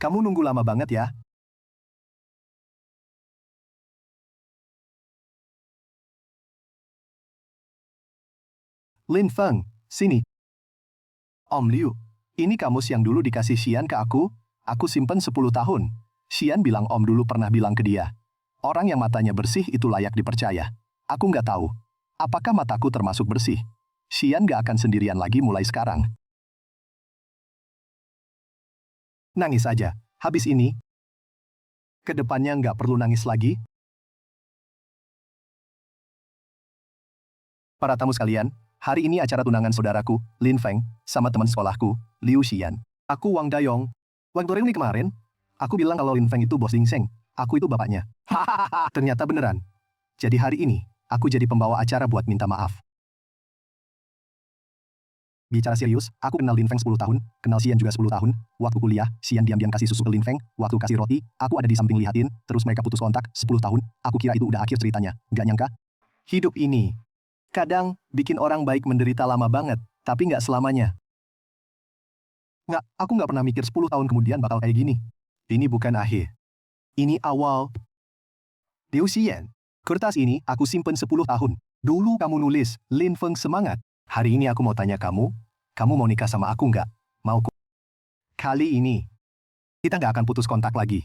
Kamu nunggu lama banget ya. Lin Feng, sini. Om Liu, ini kamus yang dulu dikasih Xian ke aku simpen 10 tahun. Xian bilang Om dulu pernah bilang ke dia. Orang yang matanya bersih itu layak dipercaya. Aku nggak tahu. Apakah mataku termasuk bersih? Xian gak akan sendirian lagi mulai sekarang. Nangis aja. Habis ini, kedepannya nggak perlu nangis lagi. Para tamu sekalian, Hari ini acara tunangan saudaraku, Lin Feng, sama teman sekolahku, Liu Xian. Aku Wang Dayong. Wang Doreng nih kemarin. Aku bilang kalau Lin Feng itu bos Ding Seng. Aku itu bapaknya. Hahaha, ternyata beneran. Jadi hari ini, aku jadi pembawa acara buat minta maaf. Bicara serius, aku kenal Lin Feng 10 tahun, kenal Xian juga 10 tahun. Waktu kuliah, Xian diam-diam kasih susu ke Lin Feng, waktu kasih roti, aku ada di samping lihatin, terus mereka putus kontak, 10 tahun, aku kira itu udah akhir ceritanya. Gak nyangka, hidup ini kadang bikin orang baik menderita lama banget, tapi nggak selamanya. Aku nggak pernah mikir 10 tahun kemudian bakal kayak gini. Ini bukan akhir. Ini awal. Liu Xian, kertas ini aku simpen 10 tahun. Dulu kamu nulis, Lin Feng semangat. Hari ini aku mau tanya kamu mau nikah sama aku nggak? Mau? Kali ini, kita nggak akan putus kontak lagi.